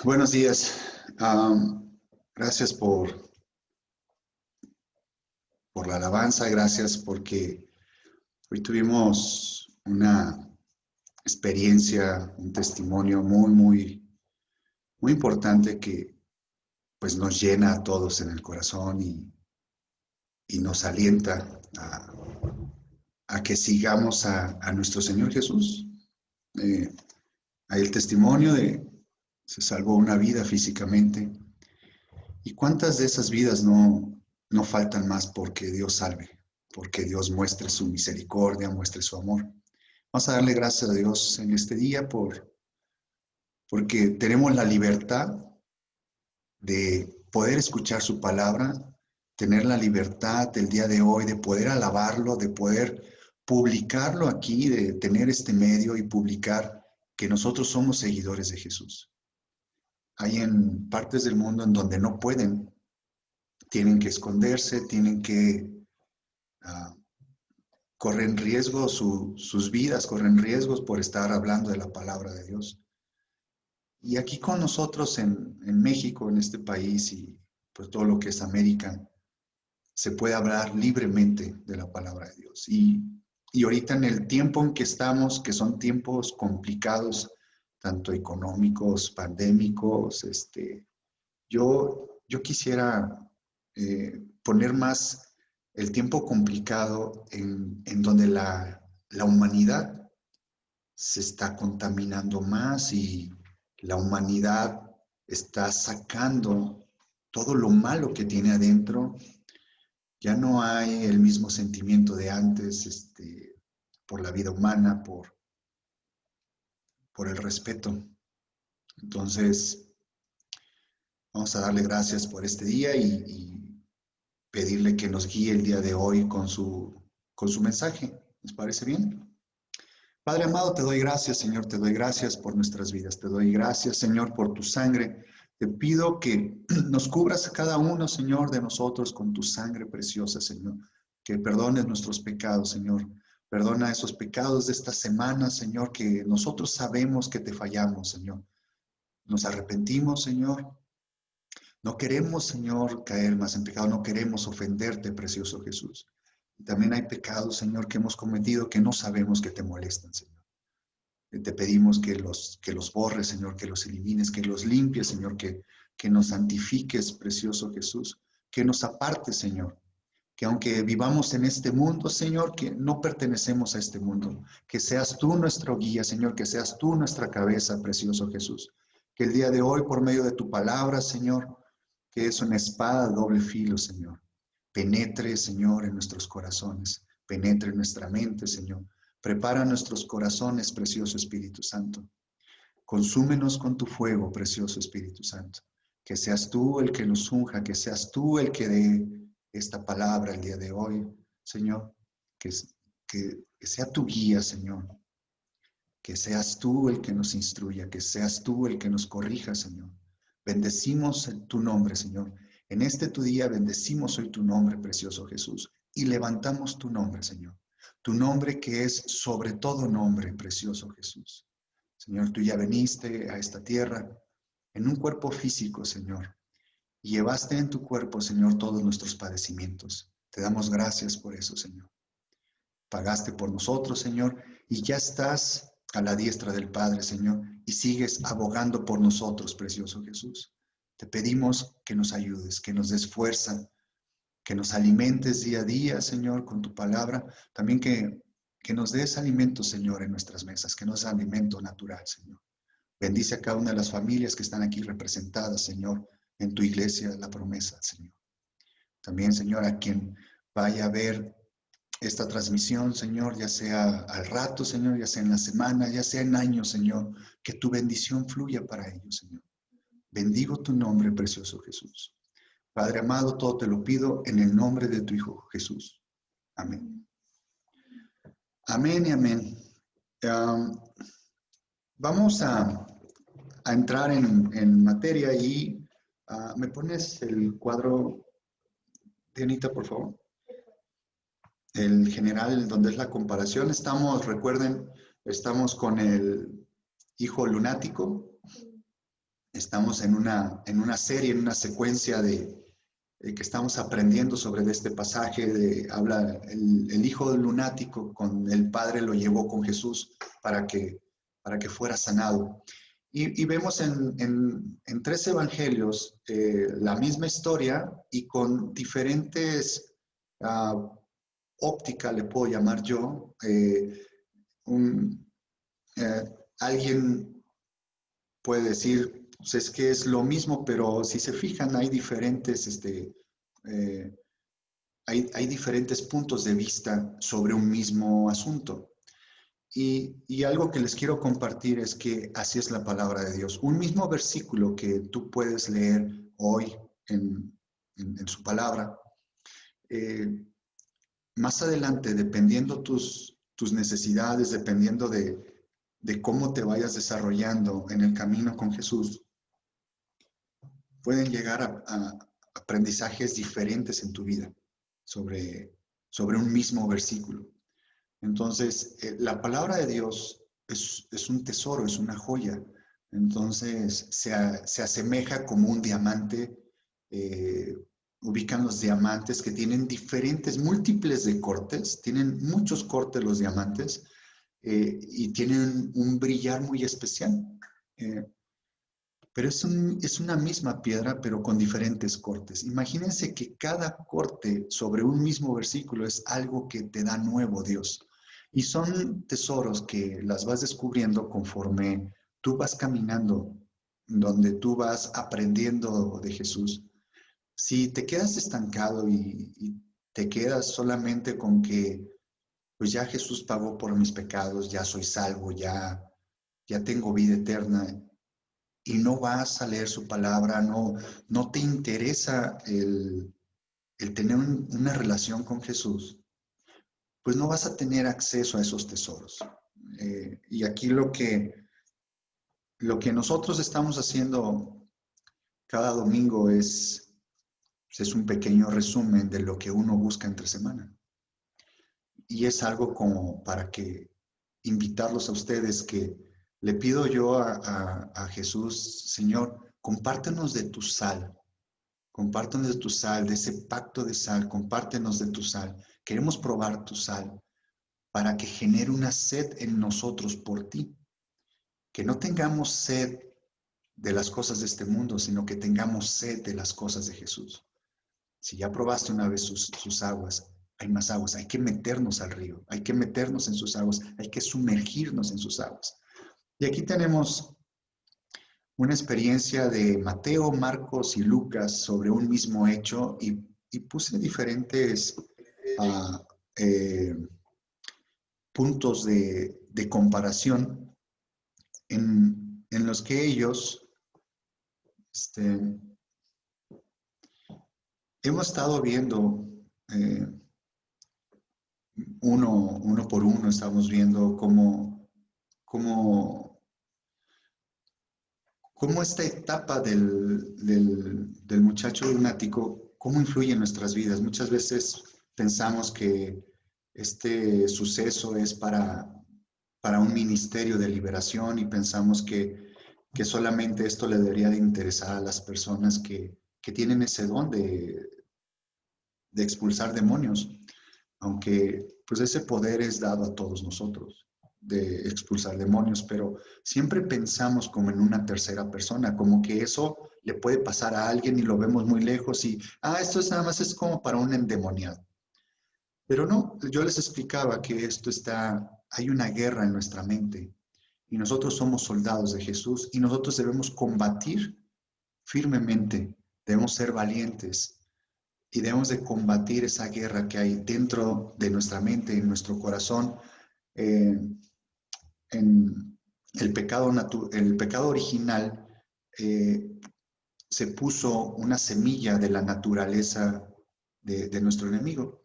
Buenos días. Gracias por la alabanza, gracias porque hoy tuvimos una experiencia, un testimonio muy importante que pues nos llena a todos en el corazón y nos alienta a que sigamos a nuestro Señor Jesús. Hay el testimonio de se salvó una vida físicamente. ¿Y cuántas de esas vidas no faltan más porque Dios salve, porque Dios muestre su misericordia, muestre su amor? Vamos a darle gracias a Dios en este día porque tenemos la libertad de poder escuchar su palabra, tener la libertad del día de hoy de poder alabarlo, de poder publicarlo aquí, de tener este medio y publicar que nosotros somos seguidores de Jesús. Hay en partes del mundo en donde no pueden, tienen que esconderse, tienen que corren riesgo sus vidas, corren riesgos por estar hablando de la palabra de Dios. Y aquí con nosotros en México, en este país y pues todo lo que es América, se puede hablar libremente de la palabra de Dios. Y ahorita en el tiempo en que estamos, que son tiempos complicados, tanto económicos, pandémicos, yo quisiera poner más el tiempo complicado en donde la humanidad se está contaminando más y la humanidad está sacando todo lo malo que tiene adentro. Ya no hay el mismo sentimiento de antes, por la vida humana, por el respeto. Entonces, vamos a darle gracias por este día y pedirle que nos guíe el día de hoy con su mensaje. ¿Les parece bien? Padre amado, te doy gracias, Señor, te doy gracias por nuestras vidas, te doy gracias, Señor, por tu sangre. Te pido que nos cubras a cada uno, Señor, de nosotros con tu sangre preciosa, Señor. Que perdones nuestros pecados, Señor. Perdona esos pecados de esta semana, Señor, que nosotros sabemos que te fallamos, Señor. Nos arrepentimos, Señor. No queremos, Señor, caer más en pecado, no queremos ofenderte, precioso Jesús. Y también hay pecados, Señor, que hemos cometido que no sabemos que te molestan, Señor. Te pedimos que los borres, Señor, que los elimines, que los limpies, Señor, que nos santifiques, precioso Jesús, que nos apartes, Señor. Que aunque vivamos en este mundo, Señor, que no pertenecemos a este mundo. Que seas tú nuestro guía, Señor, que seas tú nuestra cabeza, precioso Jesús. Que el día de hoy, por medio de tu palabra, Señor, que es una espada de doble filo, Señor. Penetre, Señor, en nuestros corazones, penetre en nuestra mente, Señor. Prepara nuestros corazones, precioso Espíritu Santo. Consúmenos con tu fuego, precioso Espíritu Santo. Que seas tú el que nos unja, que seas tú el que dé esta palabra el día de hoy, Señor. Que sea tu guía, Señor. Que seas tú el que nos instruya, que seas tú el que nos corrija, Señor. Bendecimos tu nombre, Señor. En este tu día bendecimos hoy tu nombre, precioso Jesús, y levantamos tu nombre, Señor. Tu nombre que es sobre todo nombre, precioso Jesús. Señor, tú ya viniste a esta tierra en un cuerpo físico, Señor, y llevaste en tu cuerpo, Señor, todos nuestros padecimientos. Te damos gracias por eso, Señor. Pagaste por nosotros, Señor, y ya estás a la diestra del Padre, Señor, y sigues abogando por nosotros, precioso Jesús. Te pedimos que nos ayudes, que nos des fuerza, que nos alimentes día a día, Señor, con tu palabra. También que nos des alimento, Señor, en nuestras mesas, que nos des alimento natural, Señor. Bendice a cada una de las familias que están aquí representadas, Señor, en tu iglesia, la promesa, Señor. También, Señor, a quien vaya a ver esta transmisión, Señor, ya sea al rato, Señor, ya sea en la semana, ya sea en años, Señor, que tu bendición fluya para ellos, Señor. Bendigo tu nombre, precioso Jesús. Padre amado, todo te lo pido en el nombre de tu Hijo Jesús. Amén. Amén y amén. Vamos a entrar en materia y ¿me pones el cuadro, Dianita, por favor? El general, donde es la comparación. Recuerden, estamos con el hijo lunático, estamos en una serie, en una secuencia que estamos aprendiendo sobre este pasaje. Habla el hijo del lunático, con el padre lo llevó con Jesús para que fuera sanado. Y vemos en tres evangelios la misma historia y con diferentes óptica, le puedo llamar yo. Alguien puede decir, pues es que es lo mismo, pero si se fijan hay diferentes, hay diferentes puntos de vista sobre un mismo asunto. Y algo que les quiero compartir es que así es la palabra de Dios. Un mismo versículo que tú puedes leer hoy en su palabra, más adelante, dependiendo tus necesidades, dependiendo de cómo te vayas desarrollando en el camino con Jesús, pueden llegar a aprendizajes diferentes en tu vida sobre un mismo versículo. Entonces, la palabra de Dios es un tesoro, es una joya. Entonces, se asemeja como un diamante. Ubican los diamantes que tienen diferentes, múltiples de cortes, tienen muchos cortes los diamantes y tienen un brillar muy especial. Pero es una misma piedra, pero con diferentes cortes. Imagínense que cada corte sobre un mismo versículo es algo que te da nuevo Dios. Y son tesoros que las vas descubriendo conforme tú vas caminando, donde tú vas aprendiendo de Jesús. Si te quedas estancado y te quedas solamente con que, pues ya Jesús pagó por mis pecados, ya soy salvo, ya tengo vida eterna, y no vas a leer su palabra, no te interesa el tener una relación con Jesús, pues no vas a tener acceso a esos tesoros. Y aquí lo que nosotros estamos haciendo cada domingo es un pequeño resumen de lo que uno busca entre semana. Y es algo como para que invitarlos a ustedes, que le pido yo a Jesús: Señor, compártenos de tu sal. Compártenos de tu sal, de ese pacto de sal, compártenos de tu sal. Queremos probar tu sal para que genere una sed en nosotros por ti. Que no tengamos sed de las cosas de este mundo, sino que tengamos sed de las cosas de Jesús. Si ya probaste una vez sus aguas, hay más aguas. Hay que meternos al río, hay que meternos en sus aguas, hay que sumergirnos en sus aguas. Y aquí tenemos una experiencia de Mateo, Marcos y Lucas sobre un mismo hecho, y puse diferentes puntos de comparación en los que ellos hemos estado viendo uno por uno. Estamos viendo cómo esta etapa del muchacho lunático, cómo influye en nuestras vidas. Muchas veces pensamos que este suceso es para un ministerio de liberación, y pensamos que solamente esto le debería de interesar a las personas que tienen ese don de expulsar demonios, aunque pues ese poder es dado a todos nosotros, de expulsar demonios, pero siempre pensamos como en una tercera persona, como que eso le puede pasar a alguien y lo vemos muy lejos y, esto nada más es como para un endemoniado. Pero no, yo les explicaba que hay una guerra en nuestra mente y nosotros somos soldados de Jesús y nosotros debemos combatir firmemente, debemos ser valientes y debemos de combatir esa guerra que hay dentro de nuestra mente, en nuestro corazón. En el pecado original se puso una semilla de la naturaleza de nuestro enemigo.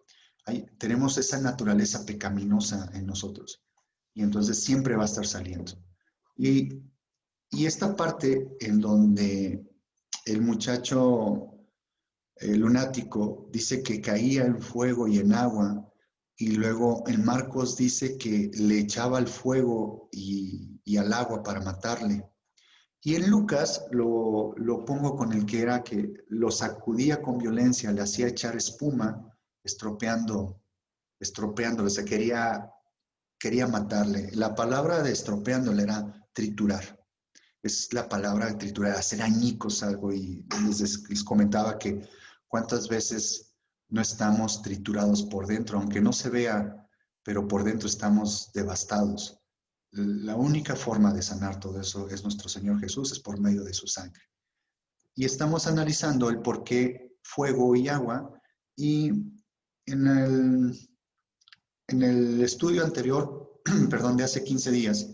Tenemos esa naturaleza pecaminosa en nosotros y entonces siempre va a estar saliendo. Y esta parte en donde el muchacho lunático dice que caía en fuego y en agua, y luego en Marcos dice que le echaba al fuego y al agua para matarle. Y en Lucas lo pongo con el que era que lo sacudía con violencia, le hacía echar espuma, estropeándolo, o sea, quería matarle. La palabra de estropeándole era triturar. Es la palabra de triturar, hacer añicos algo. Y les comentaba que cuántas veces no estamos triturados por dentro, aunque no se vea, pero por dentro estamos devastados. La única forma de sanar todo eso es nuestro Señor Jesús, es por medio de su sangre. Y estamos analizando el por qué fuego y agua. Y en el estudio anterior, perdón, de hace 15 días,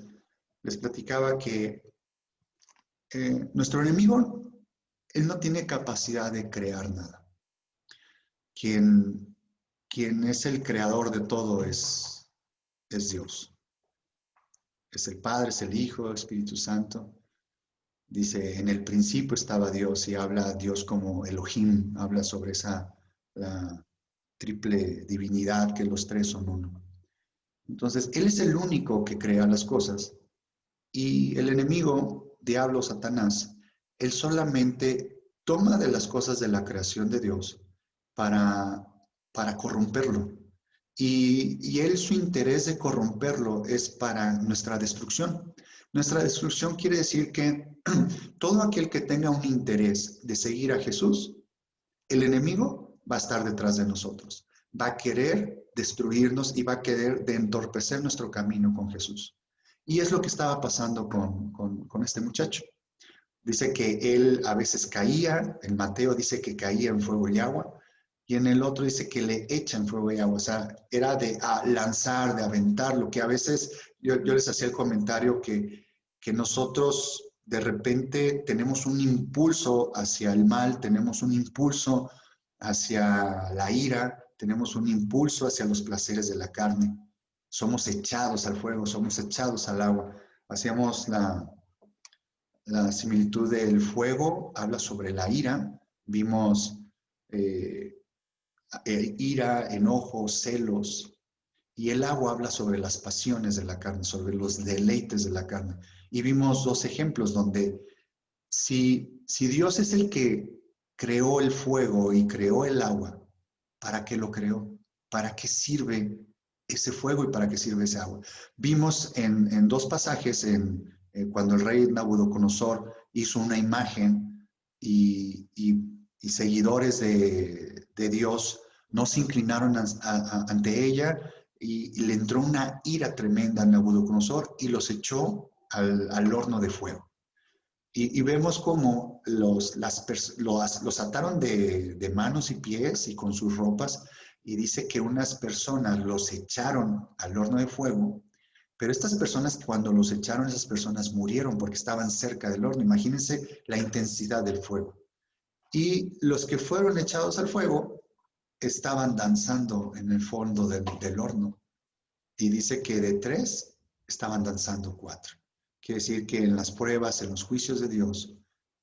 les platicaba que nuestro enemigo, él no tiene capacidad de crear nada. Quien es el creador de todo es Dios. Es el Padre, es el Hijo, el Espíritu Santo. Dice, en el principio estaba Dios, y habla Dios como Elohim, habla sobre la triple divinidad, que los tres son uno. Entonces, Él es el único que crea las cosas, y el enemigo, diablo, Satanás, él solamente toma de las cosas de la creación de Dios para corromperlo. Y él, su interés de corromperlo es para nuestra destrucción. Nuestra destrucción quiere decir que todo aquel que tenga un interés de seguir a Jesús, el enemigo va a estar detrás de nosotros. Va a querer destruirnos y va a querer de entorpecer nuestro camino con Jesús. Y es lo que estaba pasando con este muchacho. Dice que él a veces caía, en Mateo dice que caía en fuego y agua, y en el otro dice que le echan fuego y agua. O sea, era de lanzar, de aventar, lo que a veces yo les hacía el comentario que nosotros de repente tenemos un impulso hacia el mal, tenemos un impulso hacia la ira, tenemos un impulso hacia los placeres de la carne. Somos echados al fuego, somos echados al agua. Hacíamos la similitud del fuego, habla sobre la ira. Vimos ira, enojo, celos. Y el agua habla sobre las pasiones de la carne, sobre los deleites de la carne. Y vimos dos ejemplos donde si Dios es el que creó el fuego y creó el agua, ¿para qué lo creó? ¿Para qué sirve ese fuego y para qué sirve ese agua? Vimos en dos pasajes, cuando el rey Nabucodonosor hizo una imagen y seguidores de Dios no se inclinaron ante ella, y le entró una ira tremenda a Nabucodonosor y los echó al horno de fuego. Y vemos cómo los ataron de manos y pies y con sus ropas, y dice que unas personas los echaron al horno de fuego, pero estas personas, cuando los echaron, esas personas murieron porque estaban cerca del horno. Imagínense la intensidad del fuego. Y los que fueron echados al fuego estaban danzando en el fondo del horno. Y dice que de 3 estaban danzando 4. Quiere decir que en las pruebas, en los juicios de Dios,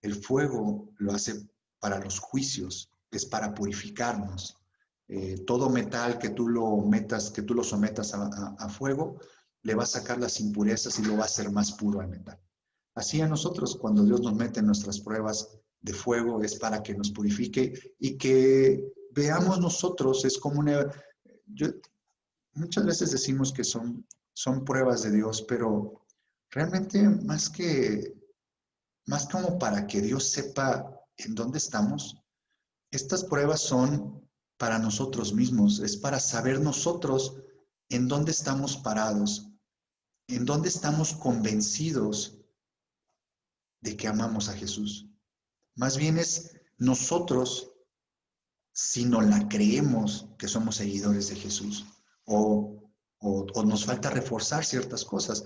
el fuego lo hace para los juicios, es para purificarnos. Todo metal que tú lo metas, que tú lo sometas a fuego, le va a sacar las impurezas y lo va a hacer más puro al metal. Así a nosotros, cuando Dios nos mete en nuestras pruebas de fuego, es para que nos purifique y que veamos nosotros, es como muchas veces decimos que son pruebas de Dios, pero realmente más como para que Dios sepa en dónde estamos. Estas pruebas son para nosotros mismos, es para saber nosotros en dónde estamos parados, en dónde estamos convencidos de que amamos a Jesús. Más bien es nosotros, si no la creemos, que somos seguidores de Jesús, o nos falta reforzar ciertas cosas.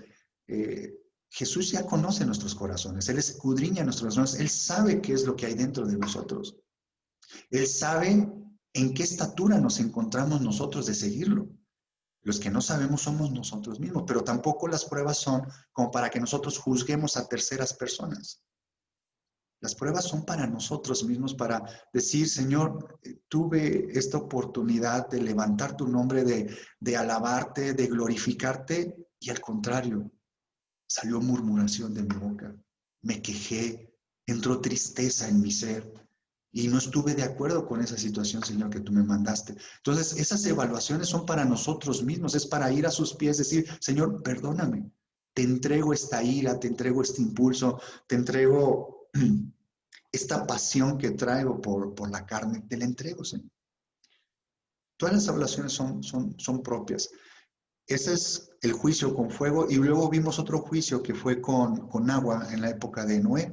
Jesús ya conoce nuestros corazones, Él escudriña nuestros corazones, Él sabe qué es lo que hay dentro de nosotros. Él sabe en qué estatura nos encontramos nosotros de seguirlo. Los que no sabemos somos nosotros mismos, pero tampoco las pruebas son como para que nosotros juzguemos a terceras personas. Las pruebas son para nosotros mismos, para decir, Señor, tuve esta oportunidad de levantar tu nombre, de alabarte, de glorificarte, y al contrario, salió murmuración de mi boca. me quejé, entró tristeza en mi ser y no estuve de acuerdo con esa situación, Señor, que tú me mandaste. Entonces, esas evaluaciones son para nosotros mismos, es para ir a sus pies, decir, Señor, perdóname, te entrego esta ira, te entrego este impulso, te entrego esta pasión que traigo por la carne, te la entrego, Señor. Todas las evaluaciones son propias. Ese es el juicio con fuego y luego vimos otro juicio que fue con agua en la época de Noé.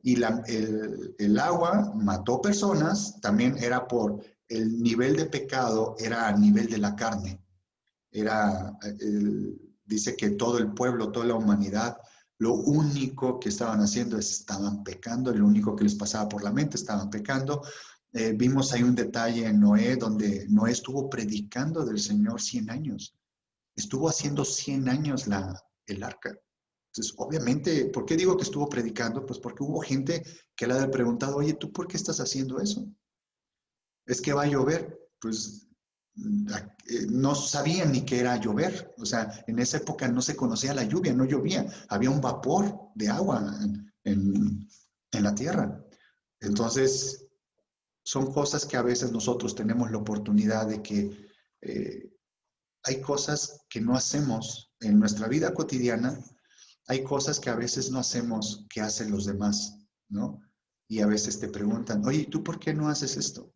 Y el agua mató personas, también era por el nivel de pecado, era a nivel de la carne. Dice que todo el pueblo, toda la humanidad, lo único que estaban haciendo es estaban pecando, lo único que les pasaba por la mente, estaban pecando. Vimos ahí un detalle en Noé, donde Noé estuvo predicando del Señor 100 años. Estuvo haciendo 100 años el arca. Entonces, obviamente, ¿por qué digo que estuvo predicando? Pues porque hubo gente que le había preguntado, oye, ¿tú por qué estás haciendo eso? Es que va a llover. Pues no sabían ni qué era llover. O sea, en esa época no se conocía la lluvia, no llovía. Había un vapor de agua en la tierra. Entonces, son cosas que a veces nosotros tenemos la oportunidad de que hay cosas que no hacemos en nuestra vida cotidiana, hay cosas que a veces no hacemos que hacen los demás, ¿no? Y a veces te preguntan, oye, ¿tú por qué no haces esto?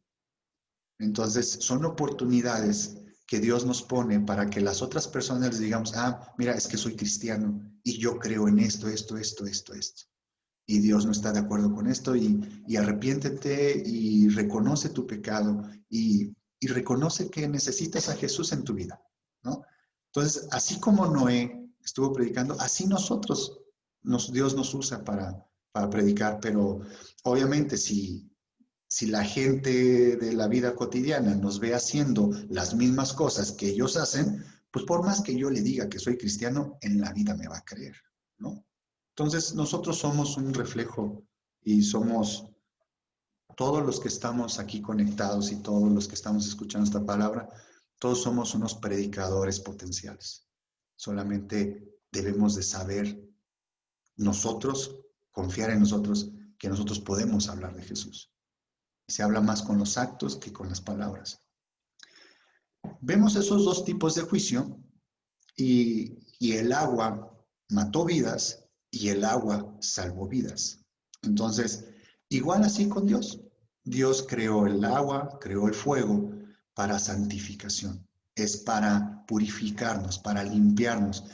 Entonces, son oportunidades que Dios nos pone para que las otras personas les digamos, ah, mira, es que soy cristiano y yo creo en esto, esto, esto, esto, esto. Y Dios no está de acuerdo con esto y arrepiéntete y reconoce tu pecado y reconoce que necesitas a Jesús en tu vida, ¿no? Entonces, así como Noé estuvo predicando, así nosotros, Dios nos usa para predicar, pero obviamente si la gente de la vida cotidiana nos ve haciendo las mismas cosas que ellos hacen, pues por más que yo le diga que soy cristiano, en la vida me va a creer, ¿no? Entonces, nosotros somos un reflejo y somos todos los que estamos aquí conectados y todos los que estamos escuchando esta palabra, todos somos unos predicadores potenciales. Solamente debemos de saber nosotros, confiar en nosotros, que nosotros podemos hablar de Jesús. Se habla más con los actos que con las palabras. Vemos esos dos tipos de juicio y el agua mató vidas y el agua salvó vidas. Entonces, igual así con Dios. Dios creó el agua, creó el fuego para santificación. Es para purificarnos, para limpiarnos.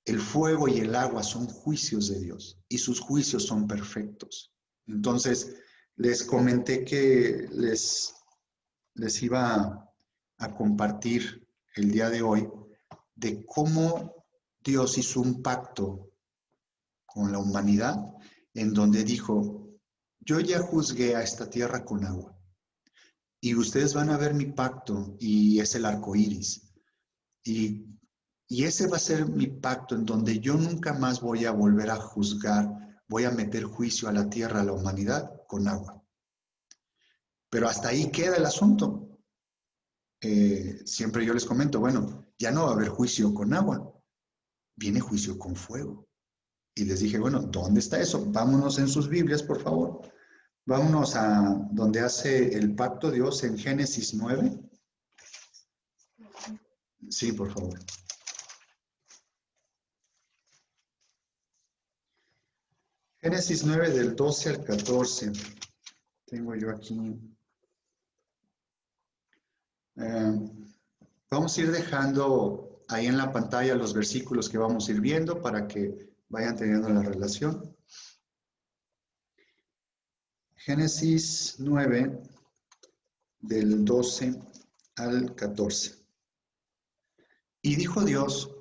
El fuego y el agua son juicios de Dios y sus juicios son perfectos. Entonces, les comenté que les iba a compartir el día de hoy de cómo Dios hizo un pacto con la humanidad en donde dijo, yo ya juzgué a esta tierra con agua y ustedes van a ver mi pacto y es el arco iris. Y ese va a ser mi pacto en donde yo nunca más voy a volver a juzgar, voy a meter juicio a la tierra, a la humanidad, con agua. Pero hasta ahí queda el asunto. Siempre yo les comento, bueno, ya no va a haber juicio con agua, viene juicio con fuego. Y les dije, bueno, ¿dónde está eso? Vámonos en sus Biblias, por favor. Vámonos a donde hace el pacto Dios en Génesis 9. Sí, por favor. Génesis 9 del 12 al 14. Tengo yo aquí. Vamos a ir dejando ahí en la pantalla los versículos que vamos a ir viendo para que vayan teniendo la relación. Génesis 9 del 12 al 14. Y dijo Dios,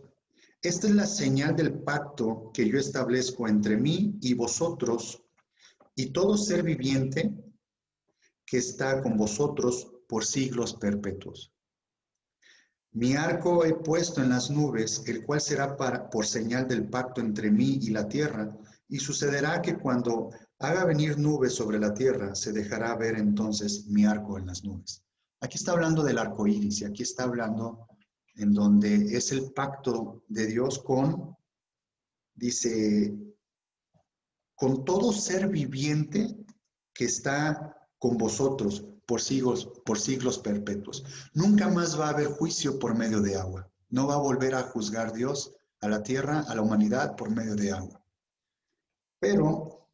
esta es la señal del pacto que yo establezco entre mí y vosotros y todo ser viviente que está con vosotros por siglos perpetuos. Mi arco he puesto en las nubes, el cual será por señal del pacto entre mí y la tierra, y sucederá que cuando haga venir nubes sobre la tierra, se dejará ver entonces mi arco en las nubes. Aquí está hablando del arco iris, y aquí está hablando en donde es el pacto de Dios con, dice, con todo ser viviente que está con vosotros por siglos perpetuos. Nunca más va a haber juicio por medio de agua. No va a volver a juzgar Dios a la tierra, a la humanidad por medio de agua. Pero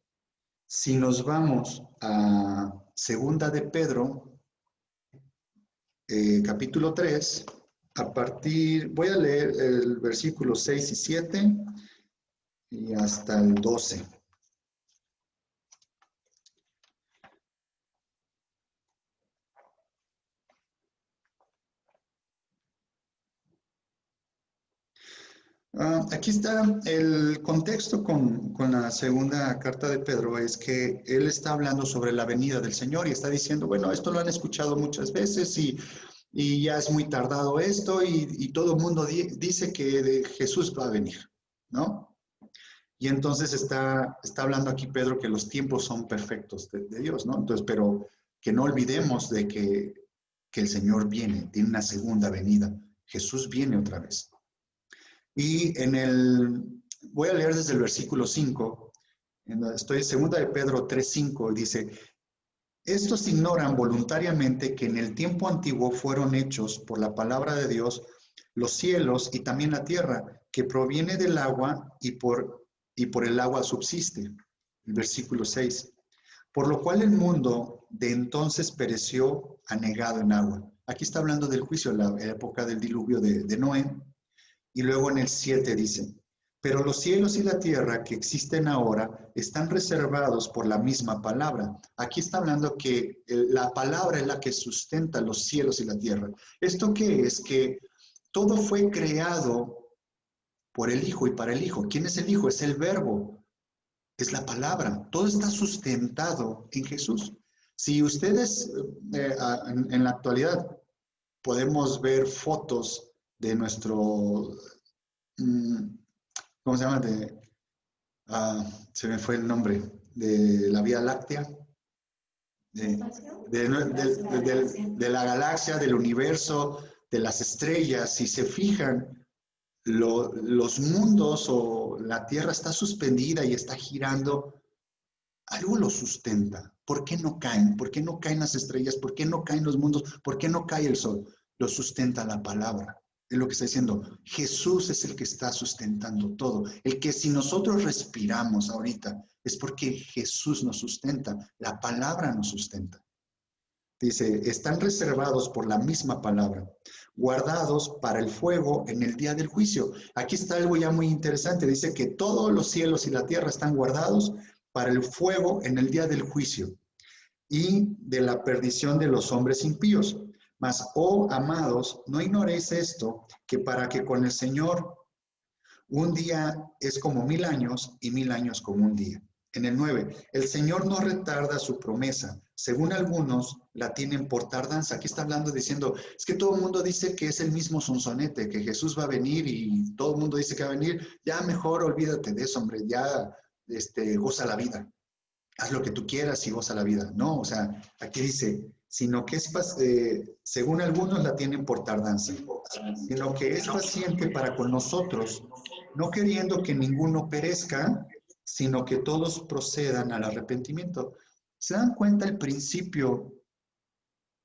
si nos vamos a Segunda de Pedro, capítulo 3, voy a leer el versículo 6 y 7 y hasta el 12. Aquí está el contexto con la segunda carta de Pedro, es que él está hablando sobre la venida del Señor y está diciendo, bueno, esto lo han escuchado muchas veces y ya es muy tardado esto y todo el mundo dice que Jesús va a venir, ¿no? Y entonces está hablando aquí Pedro que los tiempos son perfectos de Dios, ¿no? Entonces, pero que no olvidemos de que el Señor viene, tiene una segunda venida. Jesús viene otra vez. Y voy a leer desde el versículo 5, estoy en segunda de Pedro 3:5, dice, estos ignoran voluntariamente que en el tiempo antiguo fueron hechos por la palabra de Dios los cielos y también la tierra, que proviene del agua y por el agua subsiste. El versículo 6. Por lo cual el mundo de entonces pereció anegado en agua. Aquí está hablando del juicio, la época del diluvio de Noé. Y luego en el 7 dice, pero los cielos y la tierra que existen ahora están reservados por la misma palabra. Aquí está hablando que la palabra es la que sustenta los cielos y la tierra. ¿Esto qué es? Que todo fue creado por el Hijo y para el Hijo. ¿Quién es el Hijo? Es el Verbo, es la palabra. Todo está sustentado en Jesús. Si ustedes en la actualidad podemos ver fotos de nuestro, ¿cómo se llama? Se me fue el nombre, de la Vía Láctea, de la galaxia, del universo, de las estrellas. Si se fijan, los mundos o la Tierra está suspendida y está girando, algo lo sustenta. ¿Por qué no caen? ¿Por qué no caen las estrellas? ¿Por qué no caen los mundos? ¿Por qué no cae el sol? Lo sustenta la palabra. Es lo que está diciendo. Jesús es el que está sustentando todo. El que si nosotros respiramos ahorita es porque Jesús nos sustenta. La palabra nos sustenta. Dice, están reservados por la misma palabra, guardados para el fuego en el día del juicio. Aquí está algo ya muy interesante. Dice que todos los cielos y la tierra están guardados para el fuego en el día del juicio y de la perdición de los hombres impíos. Mas, oh amados, no ignoréis esto, que para que con el Señor un día es como 1000 años y 1000 años como un día. En el 9, el Señor no retarda su promesa, según algunos la tienen por tardanza. Aquí está hablando diciendo, es que todo el mundo dice que es el mismo sonsonete, que Jesús va a venir y todo el mundo dice que va a venir. Ya mejor olvídate de eso, hombre, ya goza la vida. Haz lo que tú quieras y goza la vida. No, o sea, aquí dice, sino que según algunos la tienen por tardanza, sino que es paciente para con nosotros, no queriendo que ninguno perezca, sino que todos procedan al arrepentimiento. ¿Se dan cuenta el principio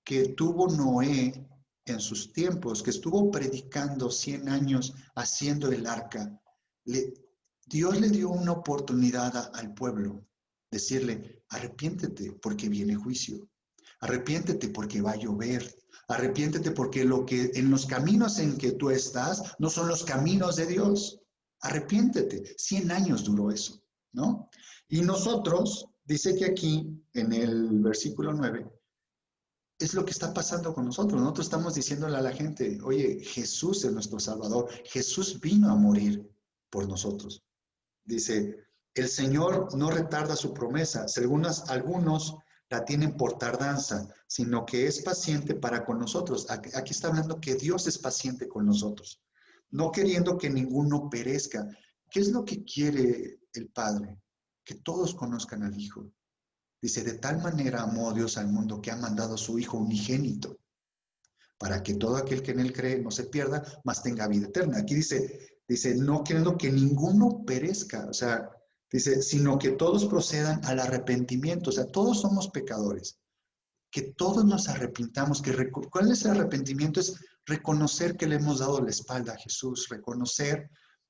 que tuvo Noé en sus tiempos, que estuvo predicando 100 años haciendo el arca? Dios le dio una oportunidad al pueblo, decirle, arrepiéntete porque viene juicio, arrepiéntete porque va a llover, arrepiéntete porque en los caminos en que tú estás no son los caminos de Dios. Arrepiéntete. 100 años duró eso, ¿no? Y nosotros, dice que aquí en el versículo 9, es lo que está pasando con nosotros. Nosotros estamos diciéndole a la gente, oye, Jesús es nuestro Salvador. Jesús vino a morir por nosotros. Dice, el Señor no retarda su promesa, según algunos la tienen por tardanza, sino que es paciente para con nosotros. Aquí está hablando que Dios es paciente con nosotros, no queriendo que ninguno perezca. ¿Qué es lo que quiere el Padre? Que todos conozcan al Hijo. Dice, de tal manera amó Dios al mundo que ha mandado a su Hijo unigénito, para que todo aquel que en él cree no se pierda, mas tenga vida eterna. Aquí dice, no queriendo que ninguno perezca. O sea, Dice, sino que todos procedan al arrepentimiento. O sea, todos somos pecadores. Que todos nos arrepintamos. ¿Cuál es el arrepentimiento? Es reconocer que le hemos dado la espalda a Jesús, reconocer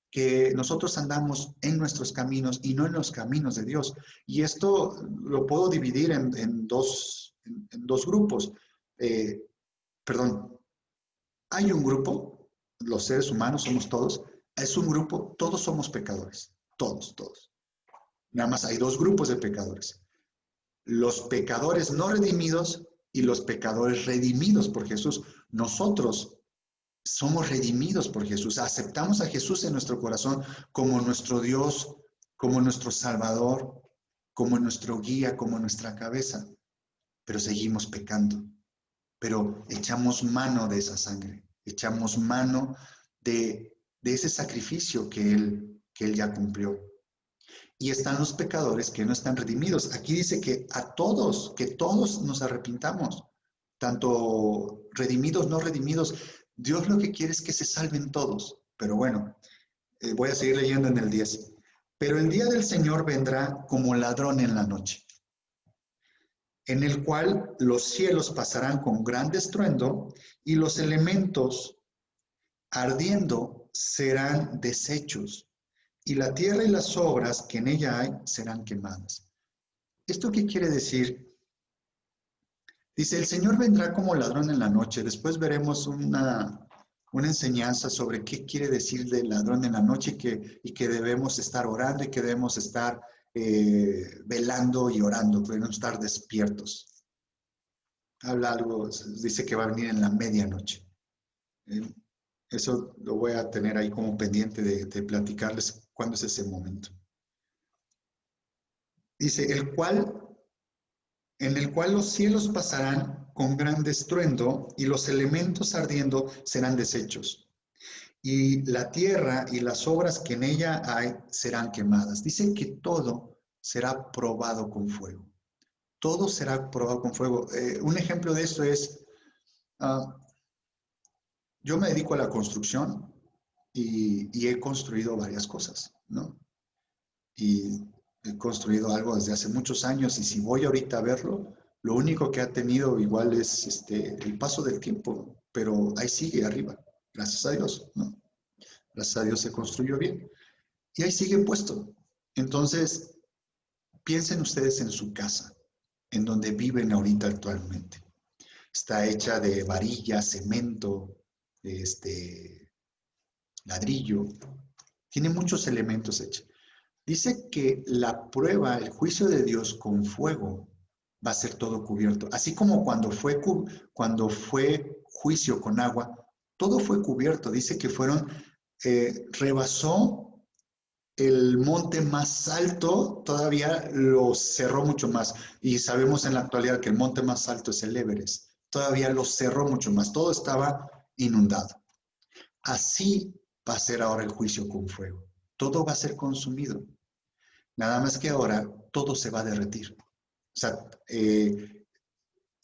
que nosotros andamos en nuestros caminos y no en los caminos de Dios. Y esto lo puedo dividir en dos grupos. Perdón, hay un grupo, los seres humanos somos todos, es un grupo, todos somos pecadores, todos, todos. Nada más hay dos grupos de pecadores. Los pecadores no redimidos y los pecadores redimidos por Jesús. Nosotros somos redimidos por Jesús. Aceptamos a Jesús en nuestro corazón como nuestro Dios, como nuestro Salvador, como nuestro guía, como nuestra cabeza. Pero seguimos pecando. Pero echamos mano de esa sangre. Echamos mano de ese sacrificio que Él ya cumplió. Y están los pecadores que no están redimidos. Aquí dice que todos nos arrepintamos, tanto redimidos, no redimidos. Dios lo que quiere es que se salven todos. Pero bueno, voy a seguir leyendo en el 10. Pero el día del Señor vendrá como ladrón en la noche, en el cual los cielos pasarán con gran estruendo y los elementos ardiendo serán deshechos, y la tierra y las obras que en ella hay serán quemadas. ¿Esto qué quiere decir? Dice, el Señor vendrá como ladrón en la noche. Después veremos una enseñanza sobre qué quiere decir de ladrón en la noche y que debemos estar orando y que debemos estar velando y orando, que debemos estar despiertos. Habla algo, dice que va a venir en la medianoche. Eso lo voy a tener ahí como pendiente de platicarles cuándo es ese momento. Dice, en el cual los cielos pasarán con gran estruendo y los elementos ardiendo serán deshechos. Y la tierra y las obras que en ella hay serán quemadas. Dice que todo será probado con fuego. Todo será probado con fuego. Un ejemplo de esto es, yo me dedico a la construcción y he construido varias cosas, ¿no? Y he construido algo desde hace muchos años y si voy ahorita a verlo, lo único que ha tenido igual es el paso del tiempo, pero ahí sigue arriba, gracias a Dios, ¿no? Gracias a Dios se construyó bien y ahí sigue puesto. Entonces, piensen ustedes en su casa, en donde viven ahorita actualmente. Está hecha de varilla, cemento, ladrillo, tiene muchos elementos hechos. Dice que la prueba, el juicio de Dios con fuego va a ser todo cubierto. Así como cuando fue juicio con agua, todo fue cubierto. Dice que rebasó el monte más alto, todavía lo cerró mucho más. Y sabemos en la actualidad que el monte más alto es el Everest. Todavía lo cerró mucho más. Todo estaba inundado. Así va a ser ahora el juicio con fuego. Todo va a ser consumido. Nada más que ahora todo se va a derretir. O sea,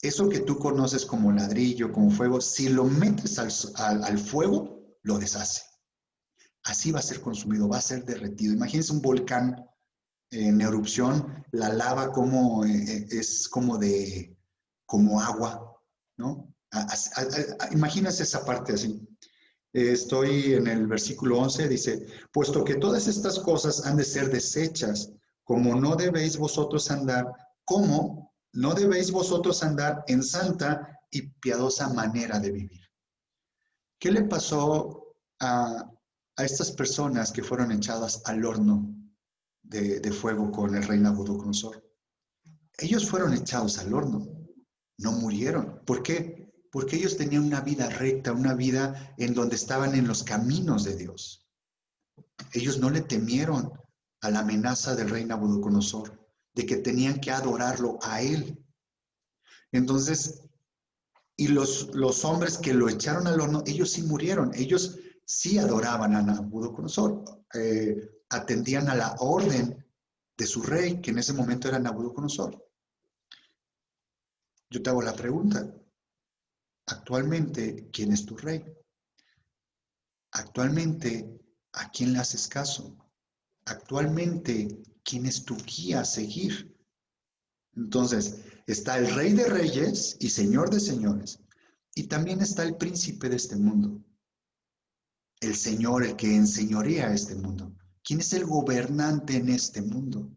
eso que tú conoces como ladrillo, como fuego, si lo metes al fuego, lo deshace. Así va a ser consumido, va a ser derretido. Imagínense un volcán en erupción, la lava como es como agua, ¿no? Imagínense esa parte así. Estoy en el versículo 11, dice, puesto que todas estas cosas han de ser desechas, como no debéis vosotros andar en santa y piadosa manera de vivir. ¿Qué le pasó a estas personas que fueron echadas al horno de fuego con el rey Nabucodonosor? Ellos fueron echados al horno, no murieron. ¿Por qué? Porque ellos tenían una vida recta, una vida en donde estaban en los caminos de Dios. Ellos no le temieron a la amenaza del rey Nabucodonosor, de que tenían que adorarlo a él. Entonces, y los hombres que lo echaron al horno, ellos sí murieron, ellos sí adoraban a Nabucodonosor, atendían a la orden de su rey, que en ese momento era Nabucodonosor. Yo te hago la pregunta, actualmente, ¿quién es tu rey? Actualmente, ¿a quién le haces caso? Actualmente, quién es tu guía a seguir. Entonces, está el Rey de Reyes y Señor de Señores, y también está el príncipe de este mundo, el Señor, el que enseñorea este mundo. ¿Quién es el gobernante en este mundo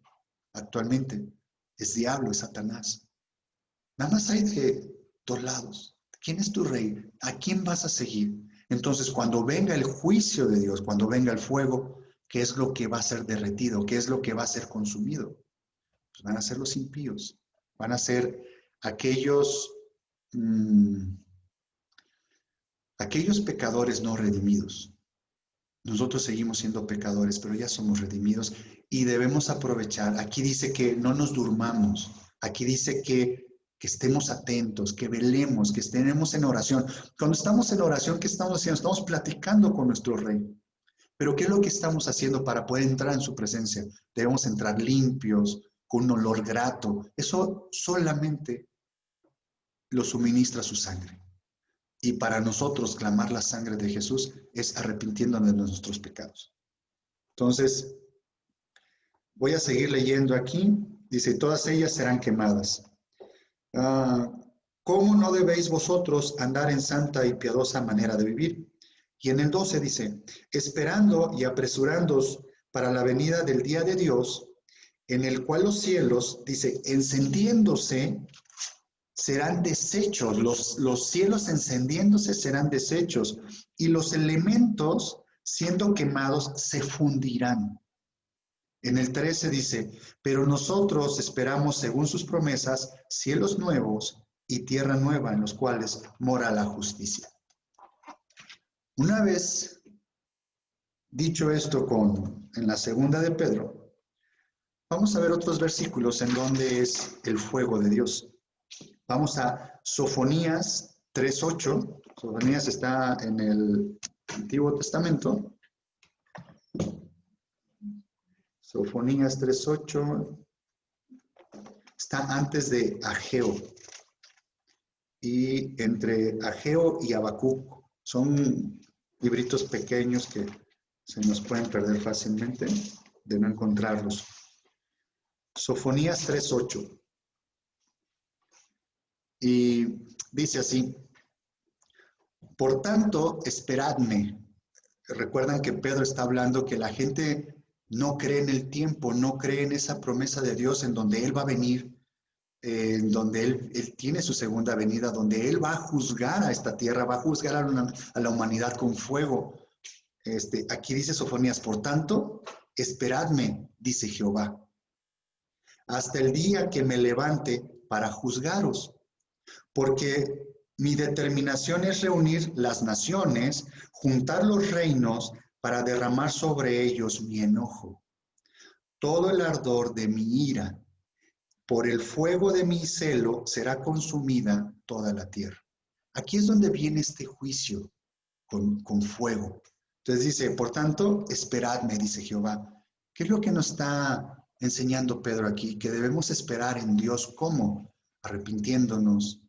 actualmente? Es diablo, es Satanás. Nada más hay de dos lados. ¿Quién es tu rey? ¿A quién vas a seguir? Entonces, cuando venga el juicio de Dios, cuando venga el fuego, ¿qué es lo que va a ser derretido? ¿Qué es lo que va a ser consumido? Pues van a ser los impíos. Van a ser aquellos, aquellos pecadores no redimidos. Nosotros seguimos siendo pecadores, pero ya somos redimidos y debemos aprovechar. Aquí dice que no nos durmamos. Aquí dice que estemos atentos, que velemos, que estemos en oración. Cuando estamos en oración, ¿qué estamos haciendo? Estamos platicando con nuestro Rey. Pero ¿qué es lo que estamos haciendo para poder entrar en su presencia? Debemos entrar limpios, con un olor grato. Eso solamente lo suministra su sangre. Y para nosotros clamar la sangre de Jesús es arrepintiéndonos de nuestros pecados. Entonces, voy a seguir leyendo aquí. Dice, todas ellas serán quemadas. ¿Cómo no debéis vosotros andar en santa y piadosa manera de vivir? Y en el 12 dice, esperando y apresurándoos para la venida del día de Dios, en el cual los cielos, dice, encendiéndose, serán deshechos, los cielos encendiéndose serán deshechos, y los elementos, siendo quemados, se fundirán. En el 13 dice, pero nosotros esperamos, según sus promesas, cielos nuevos y tierra nueva en los cuales mora la justicia. Una vez dicho esto en la segunda de Pedro, vamos a ver otros versículos en donde es el fuego de Dios. Vamos a Sofonías 3:8. Sofonías está en el Antiguo Testamento. Sofonías 3:8 está antes de Ageo. Y entre Ageo y Habacuc son libritos pequeños que se nos pueden perder fácilmente de no encontrarlos. Sofonías 3:8. Y dice así, por tanto, esperadme. Recuerdan que Pedro está hablando que la gente no cree en el tiempo, no cree en esa promesa de Dios en donde Él va a venir, en donde él tiene su segunda venida, donde Él va a juzgar a esta tierra, va a juzgar a la humanidad con fuego. Aquí dice Sofonías, por tanto, esperadme, dice Jehová, hasta el día que me levante para juzgaros, porque mi determinación es reunir las naciones, juntar los reinos para derramar sobre ellos mi enojo. Todo el ardor de mi ira, por el fuego de mi celo será consumida toda la tierra. Aquí es donde viene este juicio con fuego. Entonces dice, por tanto, esperadme, dice Jehová. ¿Qué es lo que nos está enseñando Pedro aquí? Que debemos esperar en Dios. ¿Cómo? Arrepintiéndonos,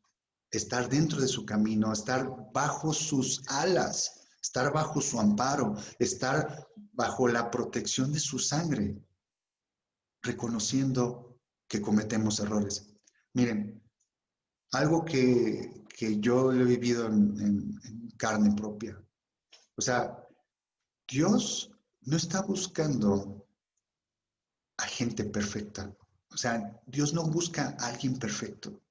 estar dentro de su camino, estar bajo sus alas, estar bajo su amparo, estar bajo la protección de su sangre, reconociendo que cometemos errores. Miren, algo que yo lo he vivido en carne propia. O sea, Dios no está buscando a gente perfecta. O sea, Dios no busca a alguien perfecto.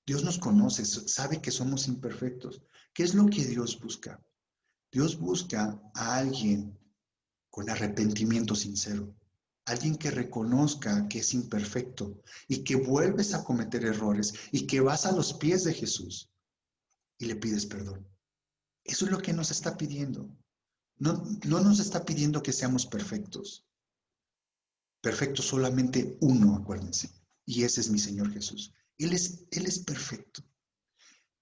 Dios nos conoce, sabe que somos imperfectos. ¿Qué es lo que Dios busca? Dios busca a alguien con arrepentimiento sincero. Alguien que reconozca que es imperfecto y que vuelves a cometer errores y que vas a los pies de Jesús y le pides perdón. Eso es lo que nos está pidiendo. No nos está pidiendo que seamos perfectos. Perfecto solamente uno, acuérdense. Y ese es mi Señor Jesús. Él es perfecto.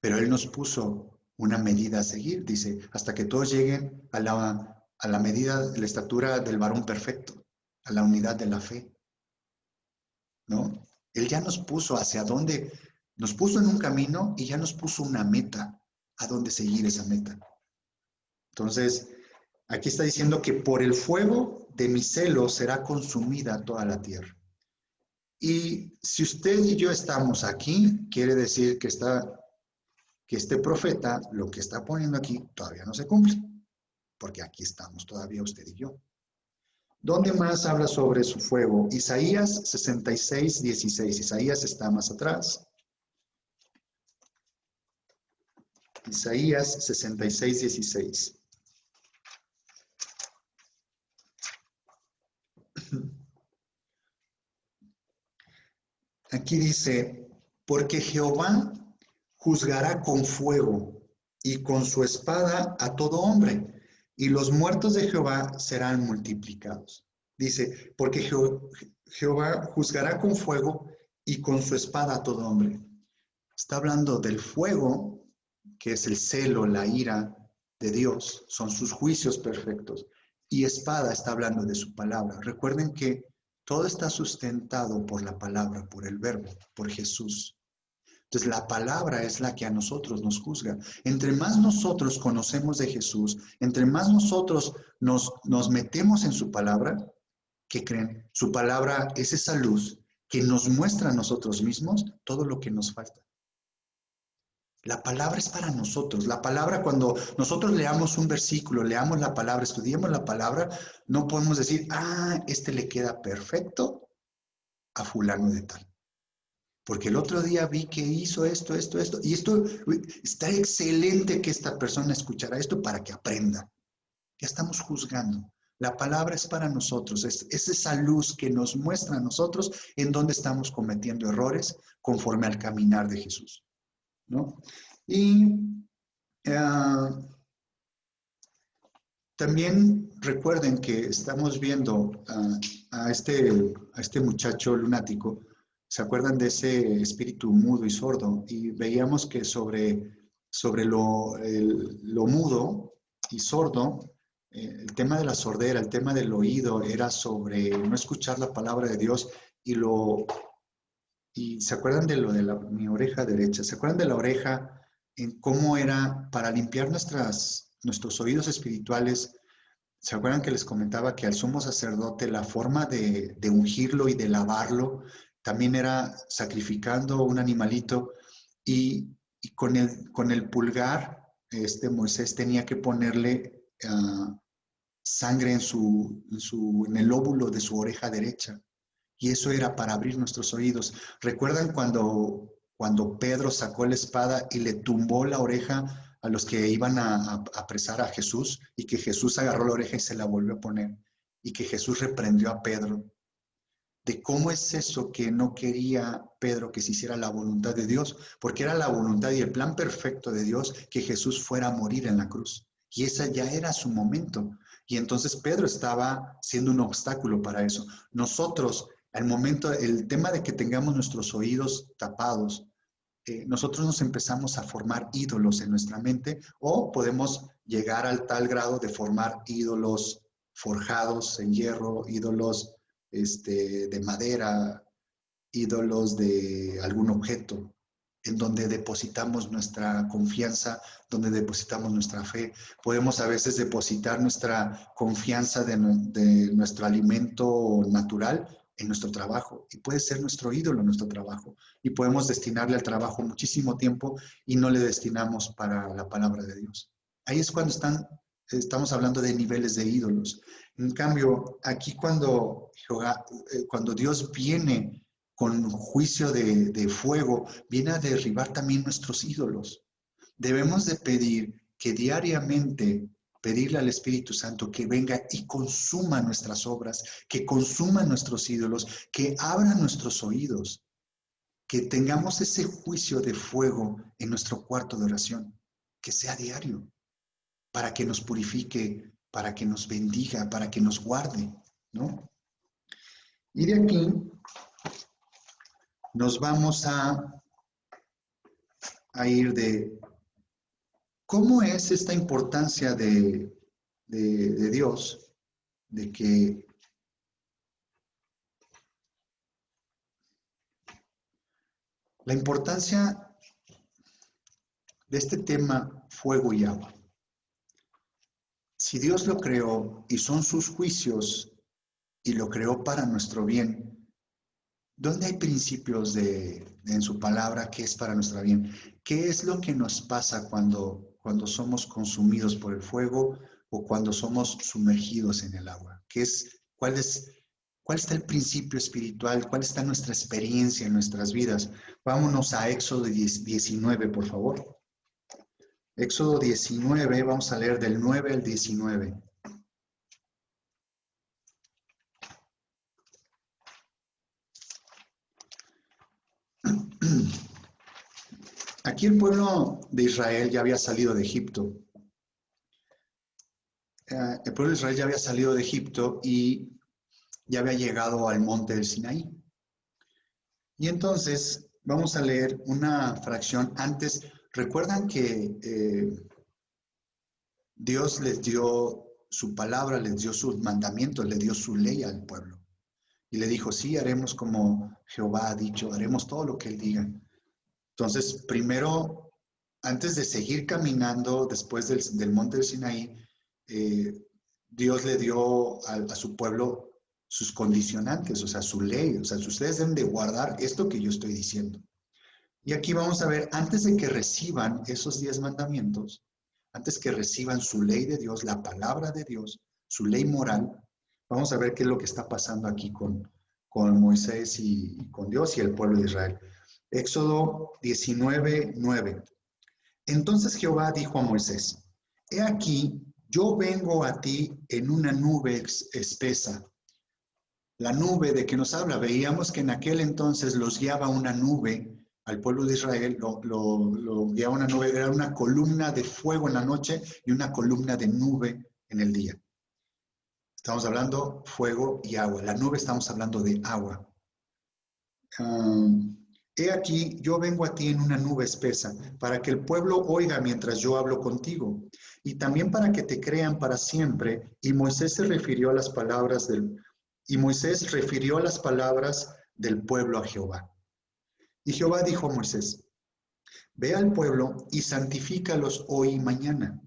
Pero Él nos puso una medida a seguir. Dice, hasta que todos lleguen a la medida, de la estatura del varón perfecto, a la unidad de la fe. ¿No? Él ya nos puso hacia dónde, nos puso en un camino y ya nos puso una meta, a dónde seguir esa meta. Entonces, Aquí está diciendo que por el fuego de mi celo será consumida toda la tierra. Y si usted y yo estamos aquí, quiere decir que este profeta, lo que está poniendo aquí, todavía no se cumple, porque aquí estamos todavía usted y yo. ¿Dónde más habla sobre su fuego? Isaías 66, 16. Isaías está más atrás. Isaías 66, 16. Aquí dice, porque Jehová juzgará con fuego y con su espada a todo hombre, y los muertos de Jehová serán multiplicados. Dice, porque Jehová juzgará con fuego y con su espada a todo hombre. Está hablando del fuego, que es el celo, la ira de Dios, son sus juicios perfectos. Y espada está hablando de su palabra. Recuerden que todo está sustentado por la palabra, por el verbo, por Jesús. Entonces la palabra es la que a nosotros nos juzga. Entre más nosotros conocemos de Jesús, entre más nosotros nos metemos en su palabra, ¿qué creen? Su palabra es esa luz que nos muestra a nosotros mismos todo lo que nos falta. La palabra es para nosotros. La palabra, cuando nosotros leamos un versículo, leamos la palabra, estudiemos la palabra, no podemos decir, este le queda perfecto a fulano de tal. Porque el otro día vi que hizo esto, y esto está excelente que esta persona escuchara esto para que aprenda. Ya estamos juzgando. La palabra es para nosotros, es esa luz que nos muestra a nosotros en dónde estamos cometiendo errores conforme al caminar de Jesús, ¿no? Y también recuerden que estamos viendo a este muchacho lunático. ¿Se acuerdan de ese espíritu mudo y sordo? Y veíamos que sobre lo mudo y sordo, el tema de la sordera, el tema del oído, era sobre no escuchar la palabra de Dios y ¿se acuerdan de lo de mi oreja derecha? ¿Se acuerdan de la oreja en cómo era para limpiar nuestros oídos espirituales? ¿Se acuerdan que les comentaba que al sumo sacerdote la forma de ungirlo y de lavarlo también era sacrificando un animalito y con el pulgar, Moisés tenía que ponerle sangre en el lóbulo de su oreja derecha? Y eso era para abrir nuestros oídos. ¿Recuerdan cuando Pedro sacó la espada y le tumbó la oreja a los que iban a apresar a Jesús y que Jesús agarró la oreja y se la volvió a poner y que Jesús reprendió a Pedro? De cómo es eso que no quería Pedro que se hiciera la voluntad de Dios, porque era la voluntad y el plan perfecto de Dios que Jesús fuera a morir en la cruz. Y ese ya era su momento. Y entonces Pedro estaba siendo un obstáculo para eso. Nosotros, al momento, el tema de que tengamos nuestros oídos tapados, nosotros nos empezamos a formar ídolos en nuestra mente o podemos llegar al tal grado de formar ídolos forjados en hierro, ídolos de madera, ídolos de algún objeto, en donde depositamos nuestra confianza, donde depositamos nuestra fe. Podemos a veces depositar nuestra confianza de nuestro alimento natural en nuestro trabajo y puede ser nuestro ídolo nuestro trabajo y podemos destinarle al trabajo muchísimo tiempo y no le destinamos para la palabra de Dios. Ahí es cuando estamos hablando de niveles de ídolos. En cambio, aquí cuando Dios viene con juicio de fuego, viene a derribar también nuestros ídolos. Debemos de pedirle al Espíritu Santo que venga y consuma nuestras obras, que consuma nuestros ídolos, que abra nuestros oídos, que tengamos ese juicio de fuego en nuestro cuarto de oración, que sea diario, para que nos purifique, para que nos bendiga, para que nos guarde, ¿no? Y de aquí nos vamos a ir de cómo es esta importancia de Dios, de que la importancia de este tema fuego y agua. Si Dios lo creó y son sus juicios y lo creó para nuestro bien, ¿dónde hay principios en su palabra que es para nuestro bien? ¿Qué es lo que nos pasa cuando somos consumidos por el fuego o cuando somos sumergidos en el agua? ¿Cuál está el principio espiritual? ¿Cuál está nuestra experiencia en nuestras vidas? Vámonos a Éxodo 19, por favor. Éxodo 19, vamos a leer del 9 al 19. Aquí el pueblo de Israel ya había salido de Egipto. El pueblo de Israel ya había salido de Egipto y ya había llegado al monte del Sinaí. Y entonces vamos a leer una fracción antes. Recuerdan que Dios les dio su palabra, les dio sus mandamientos, les dio su ley al pueblo. Y le dijo, sí, haremos como Jehová ha dicho, haremos todo lo que Él diga. Entonces, primero, antes de seguir caminando después del monte del Sinaí, Dios le dio a su pueblo sus condicionantes, o sea, su ley. O sea, ustedes deben de guardar esto que yo estoy diciendo. Y aquí vamos a ver, antes de que reciban esos 10 mandamientos, antes que reciban su ley de Dios, la palabra de Dios, su ley moral, vamos a ver qué es lo que está pasando aquí con Moisés y con Dios y el pueblo de Israel. Éxodo 19, 9. Entonces Jehová dijo a Moisés, he aquí, yo vengo a ti en una nube espesa. La nube de que nos habla, veíamos que en aquel entonces los guiaba una nube al pueblo de Israel, lo guiaba una nube, era una columna de fuego en la noche y una columna de nube en el día. Estamos hablando fuego y agua. La nube estamos hablando de agua. He aquí, yo vengo a ti en una nube espesa, para que el pueblo oiga mientras yo hablo contigo, y también para que te crean para siempre. Y Moisés refirió las palabras del pueblo a Jehová. Y Jehová dijo a Moisés, ve al pueblo y santifícalos hoy y mañana,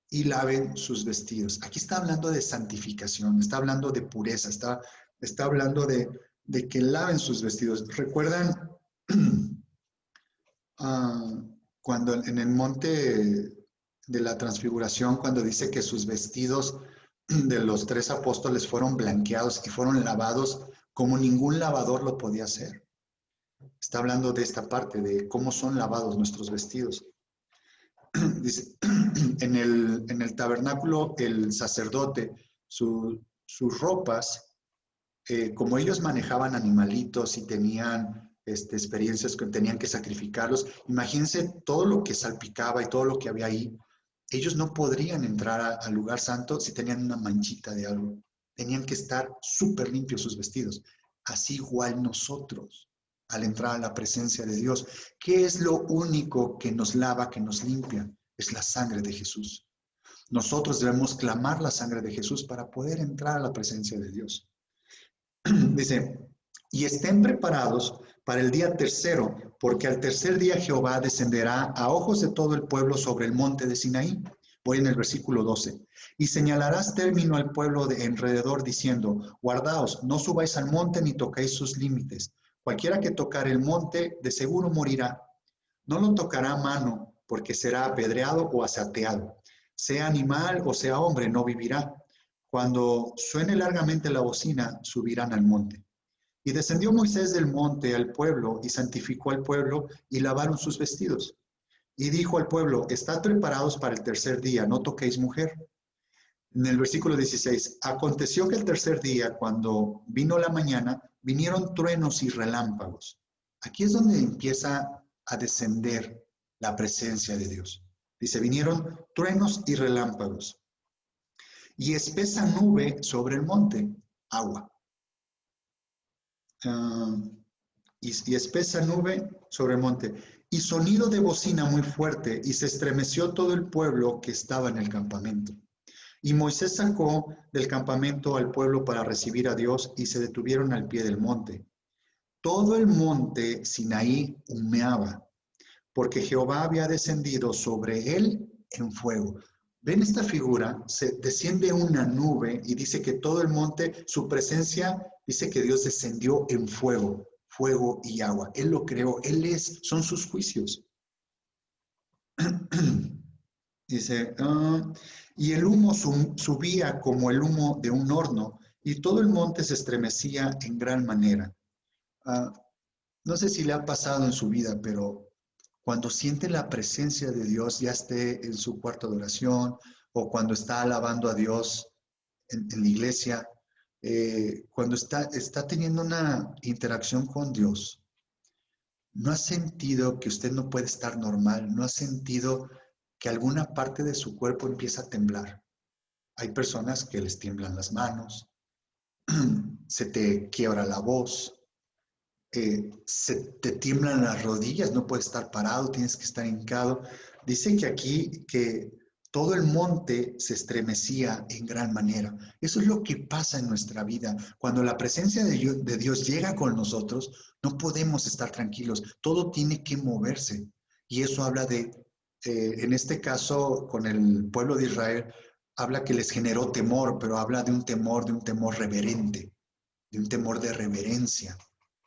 y laven sus vestidos. Aquí está hablando de santificación, está hablando de pureza, está hablando de que laven sus vestidos. ¿Recuerdan cuando en el monte de la transfiguración, cuando dice que sus vestidos de los 3 apóstoles fueron blanqueados y fueron lavados como ningún lavador lo podía hacer? Está hablando de esta parte, de cómo son lavados nuestros vestidos. Dice, en el tabernáculo, el sacerdote, sus ropas, como ellos manejaban animalitos y tenían experiencias que tenían que sacrificarlos, imagínense todo lo que salpicaba y todo lo que había ahí. Ellos no podrían entrar al lugar santo si tenían una manchita de algo. Tenían que estar súper limpios sus vestidos. Así igual nosotros, al entrar a la presencia de Dios, ¿qué es lo único que nos lava, que nos limpia? Es la sangre de Jesús. Nosotros debemos clamar la sangre de Jesús para poder entrar a la presencia de Dios. Dice, y estén preparados para el día tercero, porque al tercer día Jehová descenderá a ojos de todo el pueblo sobre el monte de Sinaí. Voy en el versículo 12. Y señalarás término al pueblo de alrededor diciendo, guardaos, no subáis al monte ni toquéis sus límites. Cualquiera que tocare el monte, de seguro morirá. No lo tocará a mano, porque será apedreado o asateado. Sea animal o sea hombre, no vivirá. Cuando suene largamente la bocina, subirán al monte. Y descendió Moisés del monte al pueblo y santificó al pueblo y lavaron sus vestidos. Y dijo al pueblo, estad preparados para el tercer día, no toquéis mujer. En el versículo 16, aconteció que el tercer día, cuando vino la mañana, vinieron truenos y relámpagos. Aquí es donde empieza a descender la presencia de Dios. Dice, vinieron truenos y relámpagos. Y espesa nube sobre el monte, agua. Y espesa nube sobre el monte. Y sonido de bocina muy fuerte, y se estremeció todo el pueblo que estaba en el campamento. Y Moisés sacó del campamento al pueblo para recibir a Dios, y se detuvieron al pie del monte. Todo el monte Sinaí humeaba, porque Jehová había descendido sobre él en fuego. ¿Ven esta figura? Se desciende una nube y dice que todo el monte, su presencia, dice que Dios descendió en fuego, fuego y agua. Él lo creó, son sus juicios. Dice, y el humo subía como el humo de un horno y todo el monte se estremecía en gran manera. Uh, no sé si le ha pasado en su vida, pero cuando siente la presencia de Dios, ya esté en su cuarto de oración o cuando está alabando a Dios en la iglesia, cuando está teniendo una interacción con Dios, ¿no ha sentido que usted no puede estar normal? ¿No ha sentido que alguna parte de su cuerpo empieza a temblar? Hay personas que les tiemblan las manos, se te quiebra la voz, se te tiemblan las rodillas, no puedes estar parado, tienes que estar hincado. Dice que aquí que todo el monte se estremecía en gran manera. Eso es lo que pasa en nuestra vida. Cuando la presencia de Dios llega con nosotros, no podemos estar tranquilos. Todo tiene que moverse. Y eso habla en este caso, con el pueblo de Israel, habla que les generó temor, pero habla de un temor reverente, de un temor de reverencia.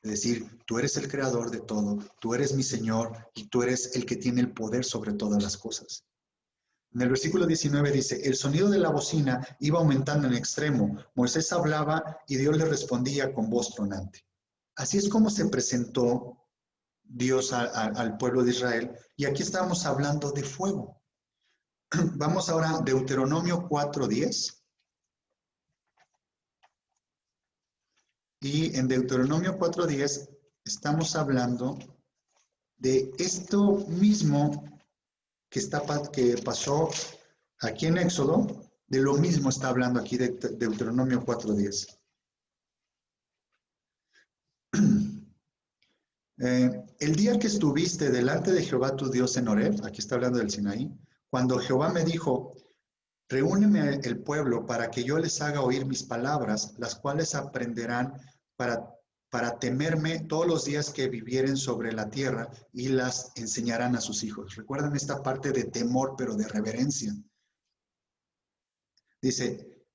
Es decir, tú eres el creador de todo, tú eres mi Señor y tú eres el que tiene el poder sobre todas las cosas. En el versículo 19 dice, el sonido de la bocina iba aumentando en extremo. Moisés hablaba y Dios le respondía con voz tronante. Así es como se presentó Dios al pueblo de Israel. Y aquí estamos hablando de fuego. Vamos ahora a Deuteronomio 4:10. Y en Deuteronomio 4:10 estamos hablando de esto mismo que pasó aquí en Éxodo, de lo mismo está hablando aquí de Deuteronomio 4:10. El día que estuviste delante de Jehová tu Dios en Horeb, aquí está hablando del Sinaí, cuando Jehová me dijo, reúneme el pueblo para que yo les haga oír mis palabras, las cuales aprenderán para temerme todos los días que vivieren sobre la tierra y las enseñarán a sus hijos. Recuerden esta parte de temor, pero de reverencia. Dice,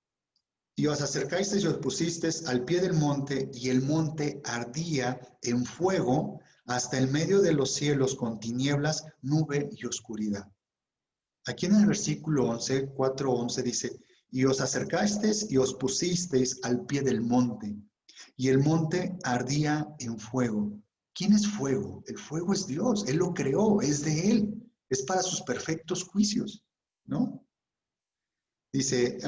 y os acercasteis y os pusisteis al pie del monte, y el monte ardía en fuego hasta el medio de los cielos con tinieblas, nube y oscuridad. Aquí en el versículo 11, 4:11 dice, y os acercasteis y os pusisteis al pie del monte, y el monte ardía en fuego. ¿Quién es fuego? El fuego es Dios, Él lo creó, es de Él, es para sus perfectos juicios, ¿no? Dice,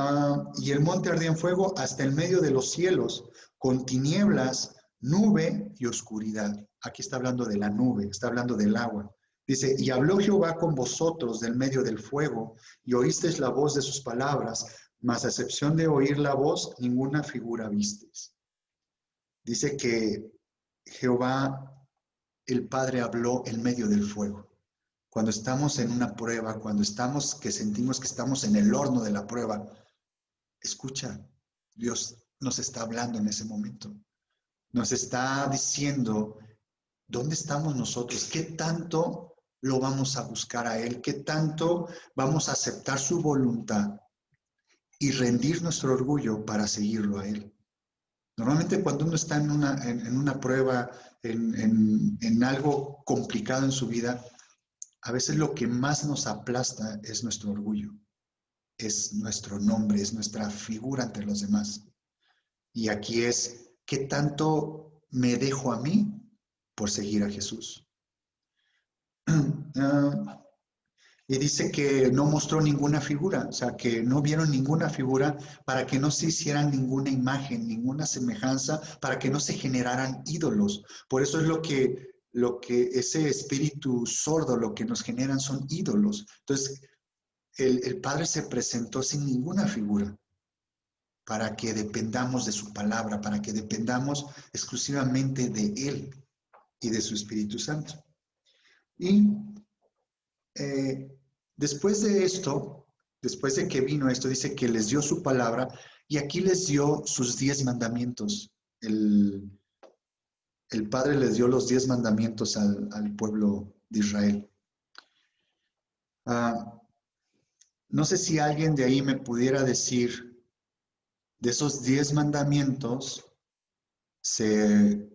y el monte ardía en fuego hasta el medio de los cielos, con tinieblas, nube y oscuridad. Aquí está hablando de la nube, está hablando del agua. Dice, y habló Jehová con vosotros del medio del fuego, y oísteis la voz de sus palabras, mas a excepción de oír la voz, ninguna figura visteis. Dice que Jehová, el Padre, habló en medio del fuego. Cuando estamos en una prueba, cuando que sentimos que estamos en el horno de la prueba, escucha, Dios nos está hablando en ese momento. Nos está diciendo, ¿dónde estamos nosotros? ¿Qué tanto lo vamos a buscar a Él? ¿Qué tanto vamos a aceptar su voluntad y rendir nuestro orgullo para seguirlo a Él? Normalmente cuando uno está en una prueba, en algo complicado en su vida, a veces lo que más nos aplasta es nuestro orgullo, es nuestro nombre, es nuestra figura ante los demás. Y aquí es, ¿qué tanto me dejo a mí por seguir a Jesús? Y dice que no mostró ninguna figura, o sea, que no vieron ninguna figura para que no se hicieran ninguna imagen, ninguna semejanza, para que no se generaran ídolos. Por eso es lo que ese espíritu sordo, lo que nos generan son ídolos. Entonces, el Padre se presentó sin ninguna figura para que dependamos de su palabra, para que dependamos exclusivamente de Él y de su Espíritu Santo. Y después de esto, después de que vino esto, dice que les dio su palabra y aquí les dio sus 10 mandamientos. El Padre les dio los 10 mandamientos al pueblo de Israel. No sé si alguien de ahí me pudiera decir, de esos 10 mandamientos, se,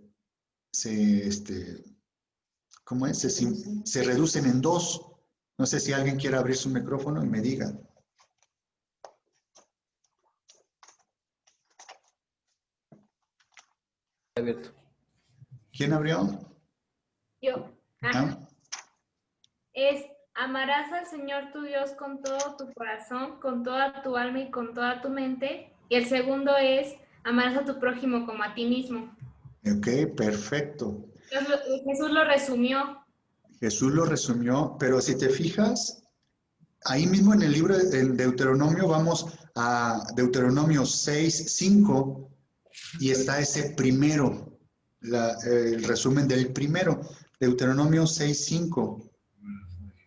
¿cómo es? Se reducen en 2. No sé si alguien quiere abrir su micrófono y me diga. Abierto. ¿Quién abrió? Yo. ¿Ah? Es amarás al Señor tu Dios con todo tu corazón, con toda tu alma y con toda tu mente. Y el segundo es amarás a tu prójimo como a ti mismo. Ok, perfecto. Jesús lo resumió. Jesús lo resumió, pero si te fijas, ahí mismo en el libro de Deuteronomio vamos a Deuteronomio 6:5 y está ese primero, el resumen del primero, Deuteronomio 6:5.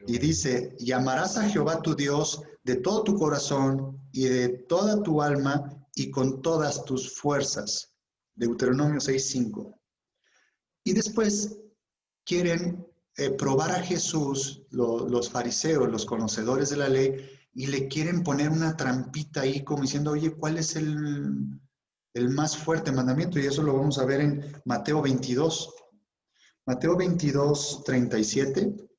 Y dice, y amarás a Jehová tu Dios de todo tu corazón y de toda tu alma y con todas tus fuerzas. Deuteronomio 6:5. Y después quieren probar a Jesús, los fariseos, los conocedores de la ley, y le quieren poner una trampita ahí como diciendo, oye, ¿cuál es el más fuerte mandamiento? Y eso lo vamos a ver en Mateo 22. Mateo 22:37.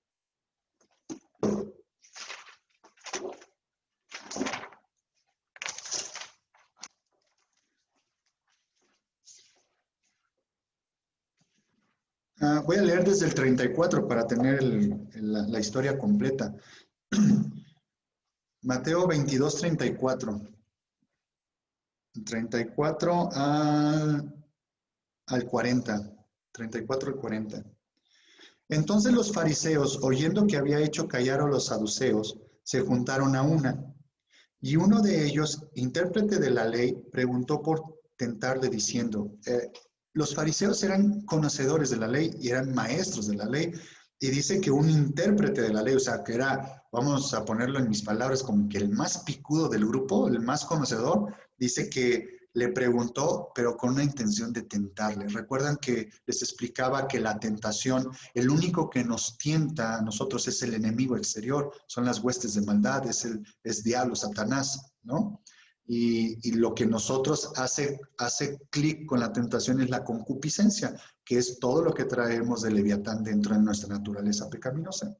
Voy a leer desde el 34 para tener la historia completa. Mateo 22:34. 34 al 40. 34 al 40. Entonces los fariseos, oyendo que había hecho callar a los saduceos, se juntaron a una. Y uno de ellos, intérprete de la ley, preguntó por tentarle diciendo, los fariseos eran conocedores de la ley y eran maestros de la ley. Y dice que un intérprete de la ley, o sea, que era, vamos a ponerlo en mis palabras, como que el más picudo del grupo, el más conocedor, dice que le preguntó, pero con una intención de tentarle. Recuerdan que les explicaba que la tentación, el único que nos tienta a nosotros es el enemigo exterior, son las huestes de maldad, es diablo, Satanás, ¿no? Y lo que nosotros hace clic con la tentación es la concupiscencia, que es todo lo que traemos de Leviatán dentro de nuestra naturaleza pecaminosa.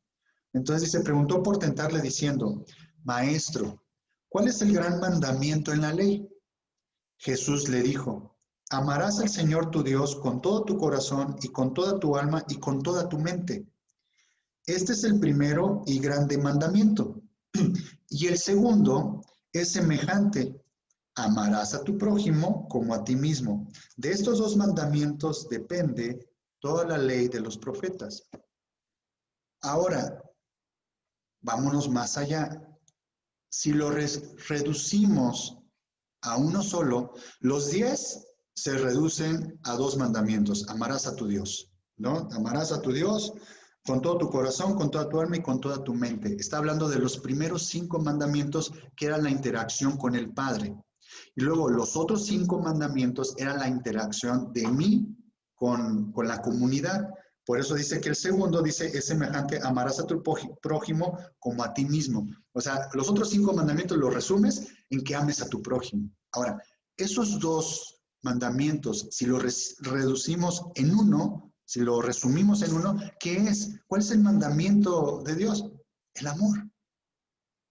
Entonces se preguntó por tentarle diciendo, Maestro, ¿cuál es el gran mandamiento en la ley? Jesús le dijo, amarás al Señor tu Dios con todo tu corazón y con toda tu alma y con toda tu mente. Este es el primero y grande mandamiento. Y el segundo es semejante. Amarás a tu prójimo como a ti mismo. De estos 2 mandamientos depende toda la ley de los profetas. Ahora, vámonos más allá. Si lo reducimos a uno solo, los 10 se reducen a 2 mandamientos. Amarás a tu Dios, ¿no? Amarás a tu Dios con todo tu corazón, con toda tu alma y con toda tu mente. Está hablando de los primeros 5 mandamientos que eran la interacción con el Padre. Y luego los otros 5 mandamientos eran la interacción de mí con la comunidad. Por eso dice que el segundo dice, es semejante, amarás a tu prójimo como a ti mismo. O sea, los otros 5 mandamientos los resumes en que ames a tu prójimo. Ahora, esos 2 mandamientos, si los reducimos en uno, si lo resumimos en uno, ¿qué es? ¿Cuál es el mandamiento de Dios? El amor.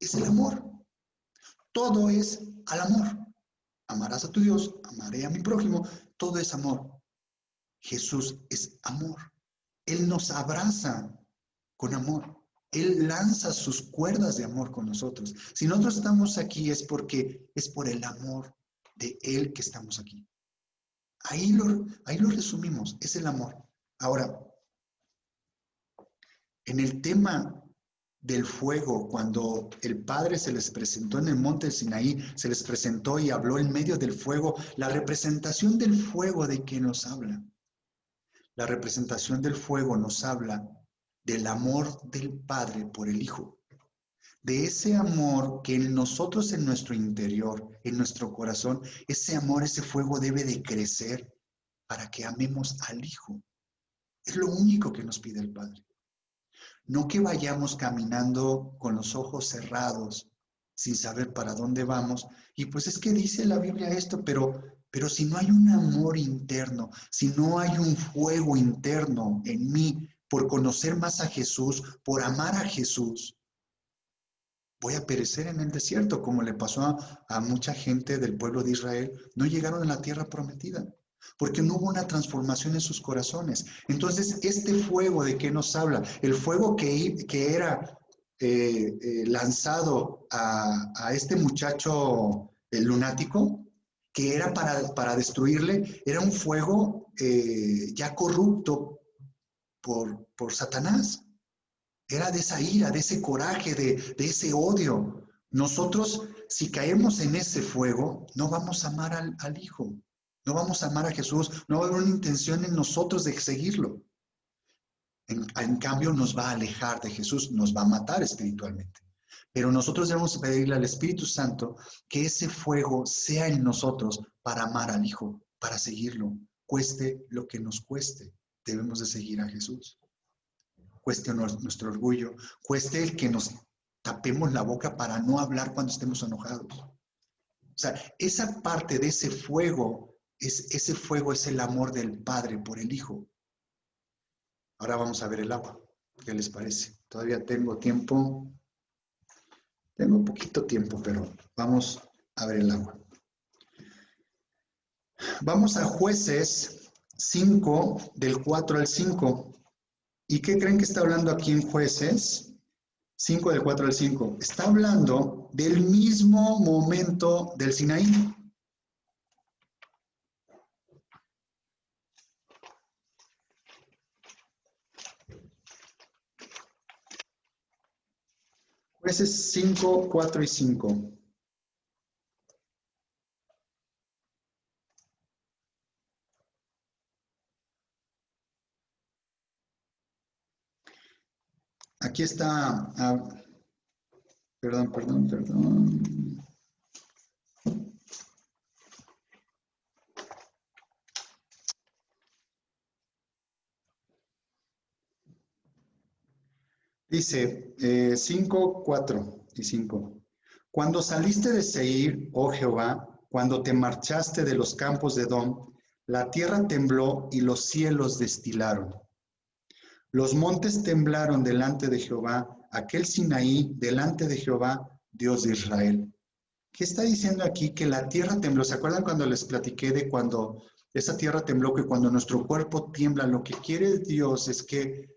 Es el amor. Todo es al amor. Amarás a tu Dios, amaré a mi prójimo, todo es amor. Jesús es amor. Él nos abraza con amor. Él lanza sus cuerdas de amor con nosotros. Si nosotros estamos aquí es porque es por el amor de Él que estamos aquí. Ahí lo resumimos, es el amor. Ahora, en el tema del fuego, cuando el Padre se les presentó en el monte de Sinaí, se les presentó y habló en medio del fuego, la representación del fuego de que nos habla. La representación del fuego nos habla del amor del Padre por el Hijo, de ese amor que en nosotros, en nuestro interior, en nuestro corazón, ese amor, ese fuego debe de crecer para que amemos al Hijo. Es lo único que nos pide el Padre. No que vayamos caminando con los ojos cerrados, sin saber para dónde vamos. Y pues es que dice la Biblia esto, pero si no hay un amor interno, si no hay un fuego interno en mí por conocer más a Jesús, por amar a Jesús, voy a perecer en el desierto, como le pasó a mucha gente del pueblo de Israel. No llegaron a la tierra prometida, porque no hubo una transformación en sus corazones. Entonces, este fuego de que nos habla, el fuego que era lanzado a este muchacho lunático, que era para destruirle, era un fuego ya corrupto por Satanás. Era de esa ira, de ese coraje, de ese odio. Nosotros, si caemos en ese fuego, no vamos a amar al Hijo, no vamos a amar a Jesús, no va a haber una intención en nosotros de seguirlo. En cambio, nos va a alejar de Jesús, nos va a matar espiritualmente. Pero nosotros debemos pedirle al Espíritu Santo que ese fuego sea en nosotros para amar al Hijo, para seguirlo, cueste lo que nos cueste. Debemos de seguir a Jesús. Cueste nuestro orgullo, cueste el que nos tapemos la boca para no hablar cuando estemos enojados. O sea, esa parte de ese fuego es el amor del Padre por el Hijo. Ahora vamos a ver el agua. ¿Qué les parece? Todavía tengo tiempo. Tengo poquito tiempo, pero vamos a ver el agua. Vamos a Jueces 5, del 4 al 5. ¿Y qué creen que está hablando aquí en Jueces 5, del 4 al 5? Está hablando del mismo momento del Sinaí. Jueces 5, 4 y 5. Aquí está, perdón. Dice 5, 4 y 5. Cuando saliste de Seir, oh Jehová, cuando te marchaste de los campos de Edom, la tierra tembló y los cielos destilaron. Los montes temblaron delante de Jehová, aquel Sinaí delante de Jehová, Dios de Israel. ¿Qué está diciendo aquí? Que la tierra tembló. ¿Se acuerdan cuando les platiqué de cuando esa tierra tembló, que cuando nuestro cuerpo tiembla? Lo que quiere Dios es que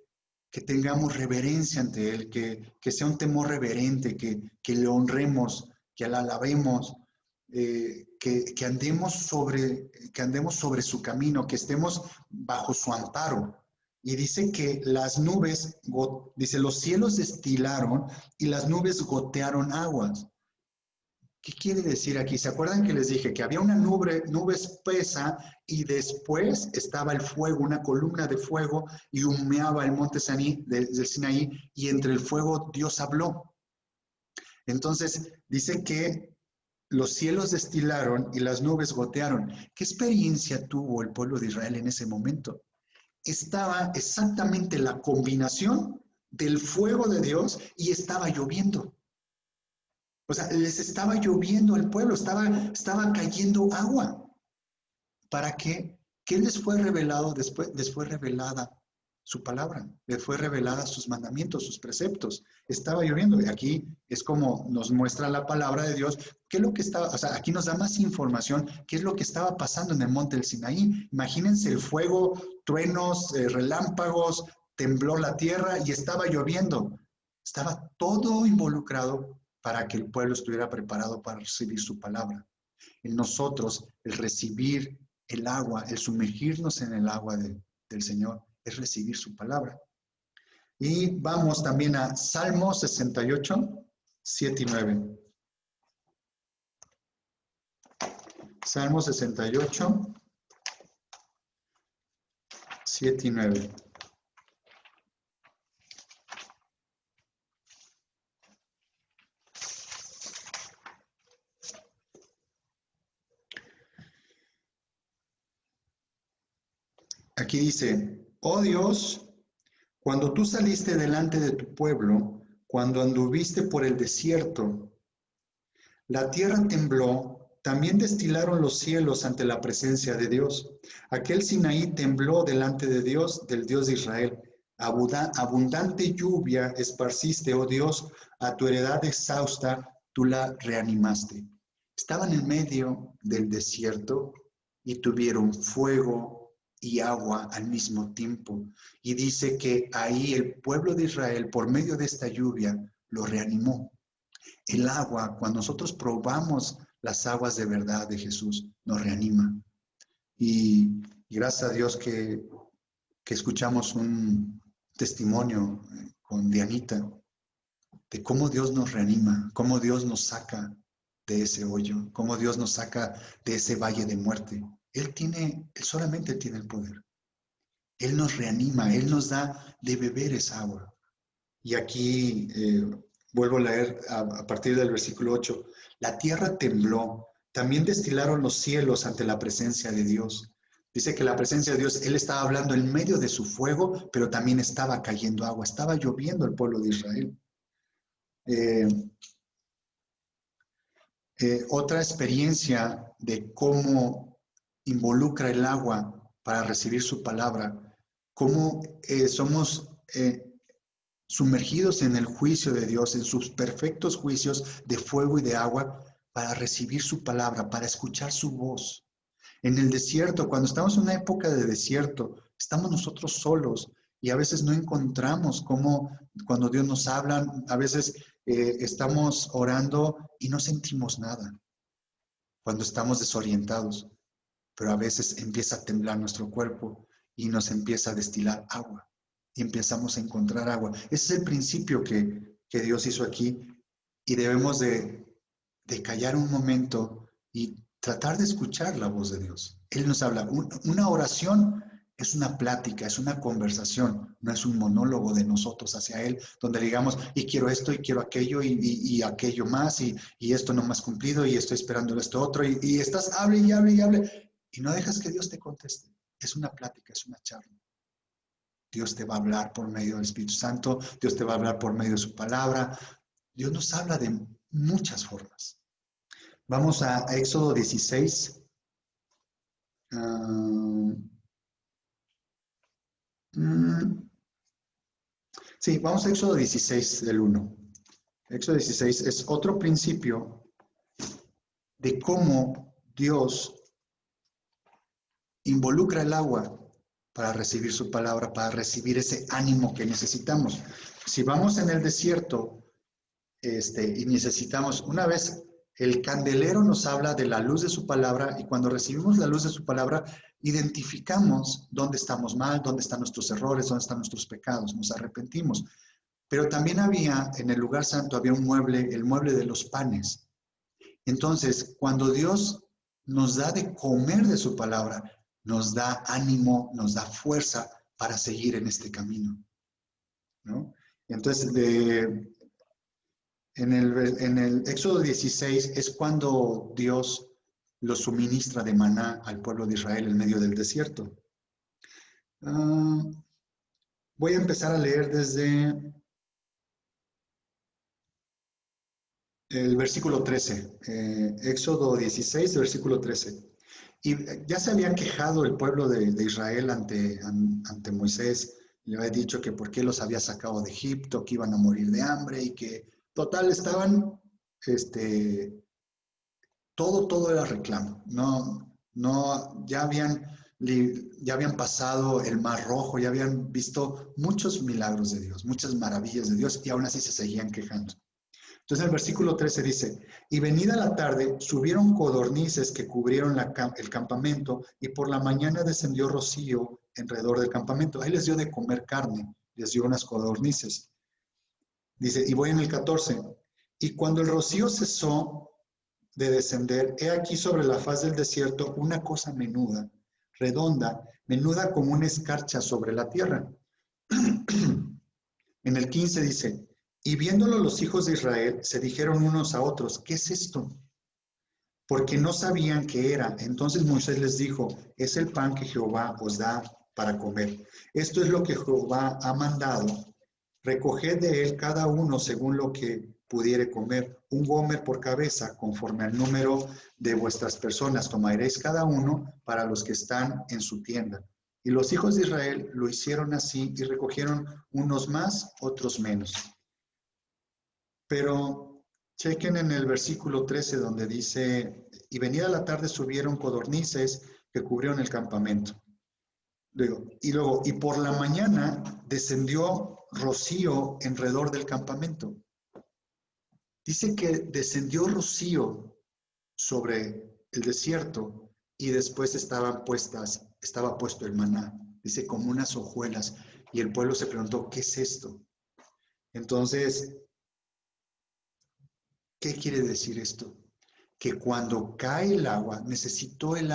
tengamos reverencia ante Él, que sea un temor reverente, que le honremos, que la alabemos, que andemos sobre su camino, que estemos bajo su amparo. Y dice que las nubes, dice, los cielos destilaron y las nubes gotearon aguas. ¿Qué quiere decir aquí? ¿Se acuerdan que les dije que había una nube espesa y después estaba el fuego, una columna de fuego y humeaba el monte del Sinaí y entre el fuego Dios habló? Entonces dice que los cielos destilaron y las nubes gotearon. ¿Qué experiencia tuvo el pueblo de Israel en ese momento? Estaba exactamente la combinación del fuego de Dios y estaba lloviendo. O sea, les estaba lloviendo al pueblo, estaba cayendo agua. ¿Para qué? ¿Qué les fue revelado después? Les fue revelada su palabra, les fue revelada sus mandamientos, sus preceptos. Estaba lloviendo y aquí es como nos muestra la palabra de Dios. ¿Qué es lo que estaba? O sea, aquí nos da más información. ¿Qué es lo que estaba pasando en el monte del Sinaí? Imagínense el fuego, truenos, relámpagos, tembló la tierra y estaba lloviendo. Estaba todo involucrado para que el pueblo estuviera preparado para recibir su palabra. En nosotros, el recibir el agua, el sumergirnos en el agua del Señor, es recibir su palabra. Y vamos también a Salmo 68, 7 y 9. Salmo 68, 7 y 9. Aquí dice, oh Dios, cuando tú saliste delante de tu pueblo, cuando anduviste por el desierto, La tierra tembló, también destilaron los cielos ante la presencia de Dios. Aquel Sinaí tembló delante de Dios, del Dios de Israel. Abundante lluvia esparciste, oh Dios, a tu heredad exhausta, tú la reanimaste. Estaban en medio del desierto y tuvieron fuego y agua al mismo tiempo. Y dice que ahí el pueblo de Israel, por medio de esta lluvia, lo reanimó. El agua, cuando nosotros probamos las aguas de verdad de Jesús, nos reanima. Y gracias a Dios que escuchamos un testimonio con Dianita de cómo Dios nos reanima, cómo Dios nos saca de ese hoyo, cómo Dios nos saca de ese valle de muerte. Él solamente tiene el poder. Él nos reanima, Él nos da de beber esa agua. Y aquí vuelvo a leer a partir del versículo 8. La tierra tembló, también destilaron los cielos ante la presencia de Dios. Dice que la presencia de Dios, Él estaba hablando en medio de su fuego, pero también estaba cayendo agua, estaba lloviendo el pueblo de Israel. Otra experiencia de cómo involucra el agua para recibir su palabra, cómo somos sumergidos en el juicio de Dios, en sus perfectos juicios de fuego y de agua, para recibir su palabra, para escuchar su voz. En el desierto, cuando estamos en una época de desierto, estamos nosotros solos y a veces no encontramos cómo, cuando Dios nos habla, a veces estamos orando y no sentimos nada, cuando estamos desorientados, pero a veces empieza a temblar nuestro cuerpo y nos empieza a destilar agua y empezamos a encontrar agua. Ese es el principio que Dios hizo aquí y debemos de callar un momento y tratar de escuchar la voz de Dios. Él nos habla. Una oración es una plática, es una conversación, no es un monólogo de nosotros hacia Él, donde digamos, y quiero esto, y quiero aquello, y aquello más, y esto no me has cumplido, y estoy esperando esto otro, y estás, hable y hable y hable, y no dejas que Dios te conteste. Es una plática, es una charla. Dios te va a hablar por medio del Espíritu Santo, Dios te va a hablar por medio de su palabra. Dios nos habla de muchas formas. Vamos a Éxodo 16. Sí, vamos a Éxodo 16 del 1. Éxodo 16 es otro principio de cómo Dios involucra el agua para recibir su palabra, para recibir ese ánimo que necesitamos. Si vamos en el desierto y necesitamos, una vez el candelero nos habla de la luz de su palabra y cuando recibimos la luz de su palabra, identificamos dónde estamos mal, dónde están nuestros errores, dónde están nuestros pecados, nos arrepentimos. Pero también había, en el lugar santo, había un mueble, el mueble de los panes. Entonces, cuando Dios nos da de comer de su palabra, nos da ánimo, nos da fuerza para seguir en este camino, ¿no? Entonces, en el Éxodo 16 es cuando Dios lo suministra de maná al pueblo de Israel en medio del desierto. Voy a empezar a leer desde el versículo 13, Éxodo 16, versículo 13. Y ya se había quejado el pueblo de Israel ante Moisés, le había dicho que por qué los había sacado de Egipto, que iban a morir de hambre y que total estaban, todo era reclamo, ya habían pasado el Mar Rojo, ya habían visto muchos milagros de Dios, muchas maravillas de Dios y aún así se seguían quejando. Entonces el versículo 13 dice, y venida la tarde subieron codornices que cubrieron el campamento y por la mañana descendió rocío alrededor del campamento. Ahí les dio de comer carne, les dio unas codornices. Dice, y voy en el 14, y cuando el rocío cesó de descender, he aquí sobre la faz del desierto una cosa menuda, redonda, menuda como una escarcha sobre la tierra. En el 15 dice, y viéndolo los hijos de Israel, se dijeron unos a otros, ¿qué es esto? Porque no sabían qué era. Entonces Moisés les dijo, es el pan que Jehová os da para comer. Esto es lo que Jehová ha mandado. Recoged de él cada uno según lo que pudiere comer, un gomer por cabeza, conforme al número de vuestras personas, tomaréis cada uno para los que están en su tienda. Y los hijos de Israel lo hicieron así y recogieron unos más, otros menos. Pero chequen en el versículo 13 donde dice, y venida la tarde subieron codornices que cubrieron el campamento. Y por la mañana descendió rocío alrededor del campamento. Dice que descendió rocío sobre el desierto y después estaba puesto el maná. Dice como unas hojuelas. Y el pueblo se preguntó, ¿qué es esto? Entonces, ¿qué quiere decir esto? Que cuando cae el agua, necesitó el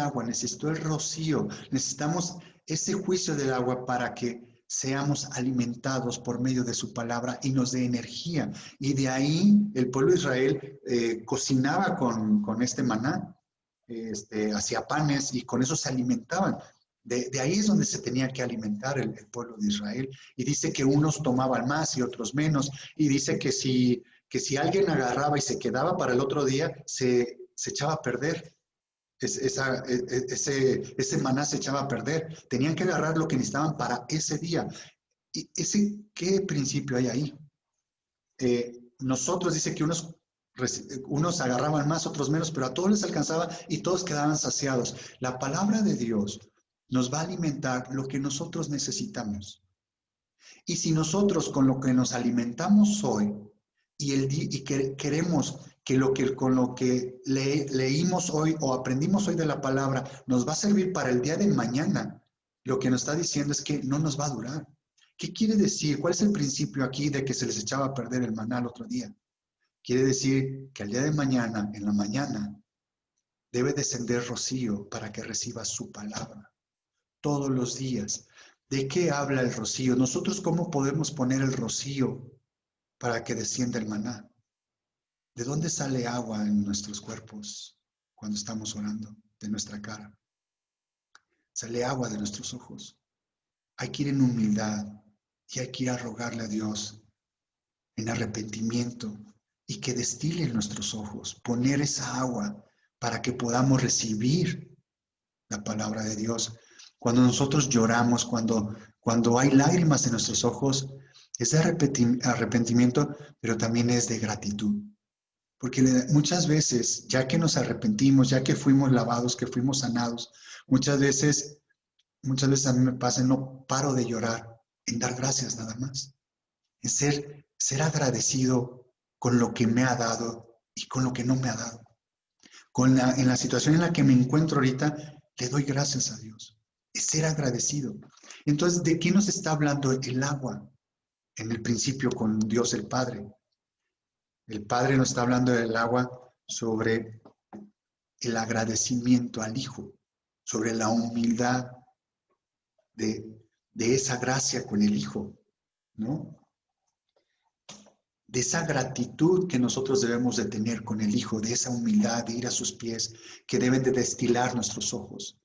rocío, necesitamos ese juicio del agua para que seamos alimentados por medio de su palabra y nos dé energía. Y de ahí el pueblo de Israel cocinaba con este maná, hacía panes y con eso se alimentaban. De ahí es donde se tenía que alimentar el pueblo de Israel. Y dice que unos tomaban más y otros menos. Y dice que si alguien agarraba y se quedaba para el otro día, se echaba a perder. Ese maná se echaba a perder. Tenían que agarrar lo que necesitaban para ese día. ¿Y qué principio hay ahí? Nosotros dice que unos agarraban más, otros menos, pero a todos les alcanzaba y todos quedaban saciados. La palabra de Dios nos va a alimentar lo que nosotros necesitamos. Y si nosotros con lo que nos alimentamos hoy queremos que con lo que leímos hoy o aprendimos hoy de la palabra nos va a servir para el día de mañana, lo que nos está diciendo es que no nos va a durar. ¿Qué quiere decir? ¿Cuál es el principio aquí de que se les echaba a perder el maná el otro día? Quiere decir que el día de mañana, en la mañana, debe descender rocío para que reciba su palabra. Todos los días. ¿De qué habla el rocío? Nosotros, ¿cómo podemos poner el rocío para que descienda el maná? ¿De dónde sale agua en nuestros cuerpos cuando estamos orando? De nuestra cara. Sale agua de nuestros ojos. Hay que ir en humildad y hay que ir a rogarle a Dios en arrepentimiento y que destile en nuestros ojos, poner esa agua para que podamos recibir la palabra de Dios. Cuando nosotros lloramos, cuando hay lágrimas en nuestros ojos, es de arrepentimiento, pero también es de gratitud. Porque muchas veces, ya que nos arrepentimos, ya que fuimos lavados, que fuimos sanados, muchas veces a mí me pasa, no paro de llorar, en dar gracias nada más. En ser agradecido con lo que me ha dado y con lo que no me ha dado. En la situación en la que me encuentro ahorita, le doy gracias a Dios. Es ser agradecido. Entonces, ¿de qué nos está hablando el agua? En el principio con Dios el Padre. El Padre nos está hablando del agua sobre el agradecimiento al Hijo, sobre la humildad de esa gracia con el Hijo, ¿no? De esa gratitud que nosotros debemos de tener con el Hijo, de esa humildad de ir a sus pies, que deben de destilar nuestros ojos.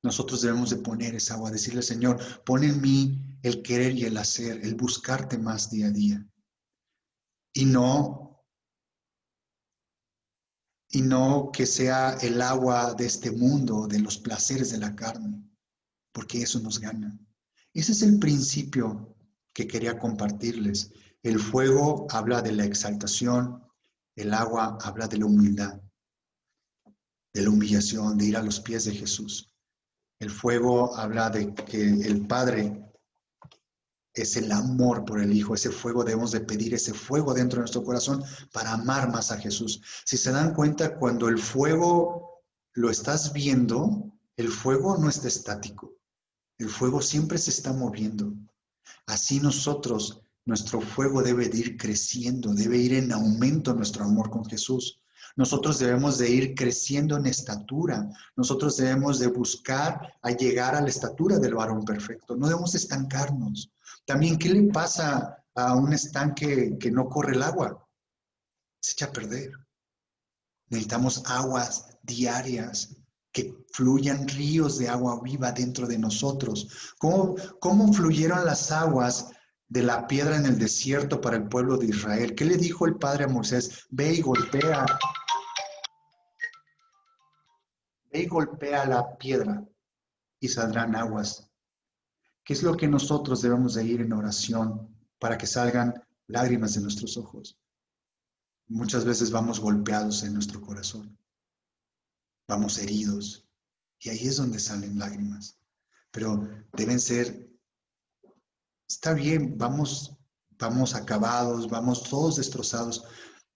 Nosotros debemos de poner esa agua, decirle, Señor, pon en mí el querer y el hacer, el buscarte más día a día. Y no que sea el agua de este mundo, de los placeres de la carne, porque eso nos gana. Ese es el principio que quería compartirles. El fuego habla de la exaltación, el agua habla de la humildad, de la humillación, de ir a los pies de Jesús. El fuego habla de que el Padre es el amor por el Hijo. Ese fuego debemos de pedir, ese fuego dentro de nuestro corazón para amar más a Jesús. Si se dan cuenta, cuando el fuego lo estás viendo, el fuego no está estático. El fuego siempre se está moviendo. Así nosotros, nuestro fuego debe de ir creciendo, debe ir en aumento nuestro amor con Jesús. Nosotros debemos de ir creciendo en estatura. Nosotros debemos de buscar a llegar a la estatura del varón perfecto. No debemos estancarnos. También, ¿qué le pasa a un estanque que no corre el agua? Se echa a perder. Necesitamos aguas diarias, que fluyan ríos de agua viva dentro de nosotros. ¿Cómo fluyeron las aguas de la piedra en el desierto para el pueblo de Israel. ¿Qué le dijo el Padre a Moisés? Ve y golpea la piedra y saldrán aguas. ¿Qué es lo que nosotros debemos de ir en oración para que salgan lágrimas de nuestros ojos? Muchas veces vamos golpeados en nuestro corazón, vamos heridos, y ahí es donde salen lágrimas. Pero deben ser, está bien, vamos acabados, vamos todos destrozados,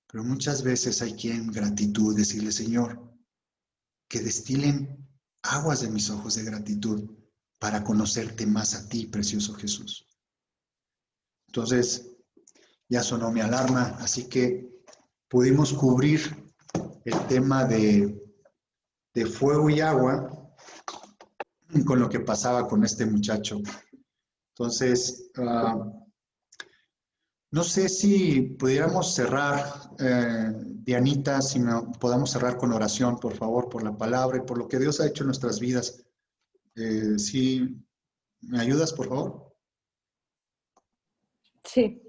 pero muchas veces hay que en gratitud decirle, Señor, que destilen aguas de mis ojos de gratitud para conocerte más a ti, precioso Jesús. Entonces, ya sonó mi alarma, así que pudimos cubrir el tema de fuego y agua con lo que pasaba con este muchacho. Entonces, no sé si pudiéramos cerrar, Dianita, si podamos cerrar con oración, por favor, por la palabra y por lo que Dios ha hecho en nuestras vidas. ¿Sí me ayudas, por favor? Sí.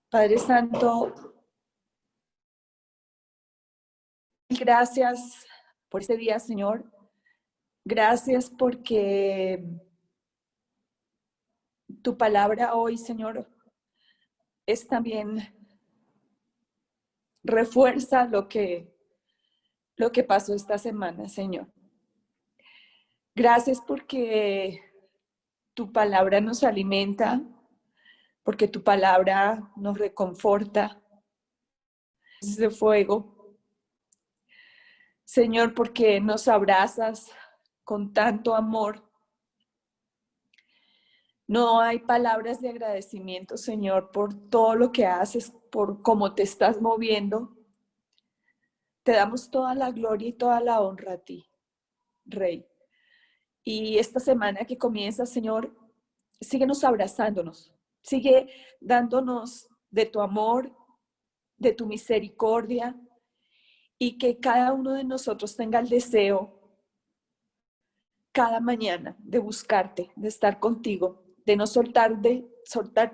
Padre Santo, gracias por este día, Señor. Gracias porque tu palabra hoy, Señor, es también refuerza lo que pasó esta semana, Señor. Gracias porque tu palabra nos alimenta, porque tu palabra nos reconforta. Es de fuego. Señor, porque nos abrazas con tanto amor. No hay palabras de agradecimiento, Señor, por todo lo que haces, por cómo te estás moviendo. Te damos toda la gloria y toda la honra a ti, Rey. Y esta semana que comienza, Señor, síguenos abrazándonos. Sigue dándonos de tu amor, de tu misericordia, y que cada uno de nosotros tenga el deseo cada mañana de buscarte, de estar contigo, de no soltarte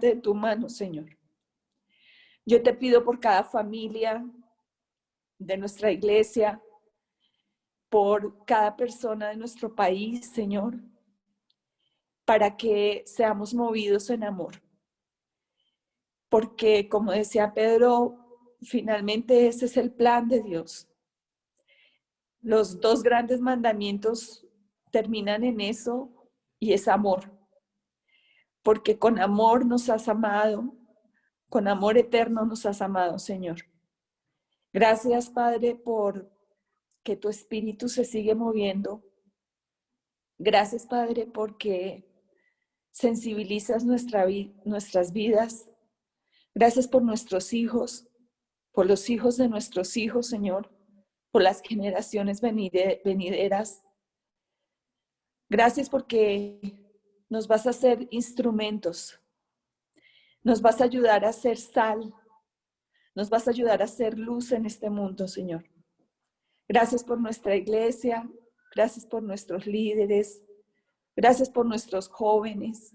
de tu mano, Señor. Yo te pido por cada familia de nuestra iglesia, por cada persona de nuestro país, Señor, para que seamos movidos en amor. Porque, como decía Pedro, finalmente ese es el plan de Dios. Los dos grandes mandamientos terminan en eso, y es amor. Porque con amor nos has amado, con amor eterno nos has amado, Señor. Gracias, Padre, por que tu espíritu se sigue moviendo. Gracias, Padre, porque sensibilizas nuestras vidas. Gracias por nuestros hijos, por los hijos de nuestros hijos, Señor, por las generaciones venideras. Gracias porque nos vas a hacer instrumentos, nos vas a ayudar a hacer sal, nos vas a ayudar a hacer luz en este mundo, Señor. Gracias por nuestra iglesia, gracias por nuestros líderes, gracias por nuestros jóvenes,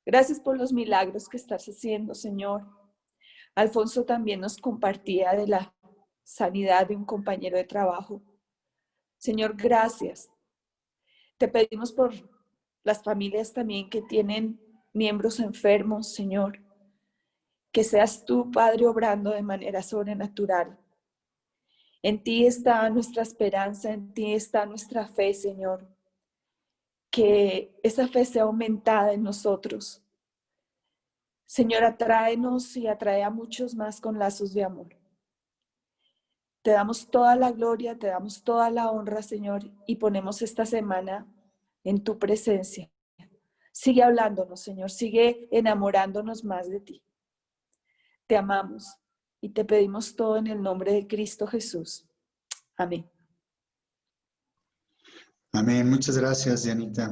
gracias por los milagros que estás haciendo, Señor. Alfonso también nos compartía de la sanidad de un compañero de trabajo. Señor, gracias. Te pedimos por las familias también que tienen miembros enfermos, Señor. Que seas tú, Padre, obrando de manera sobrenatural. En ti está nuestra esperanza, en ti está nuestra fe, Señor. Que esa fe sea aumentada en nosotros. Señor, atráenos y atrae a muchos más con lazos de amor. Te damos toda la gloria, te damos toda la honra, Señor, y ponemos esta semana en tu presencia. Sigue hablándonos, Señor, sigue enamorándonos más de ti. Te amamos y te pedimos todo en el nombre de Cristo Jesús. Amén. Amén. Muchas gracias, Dianita.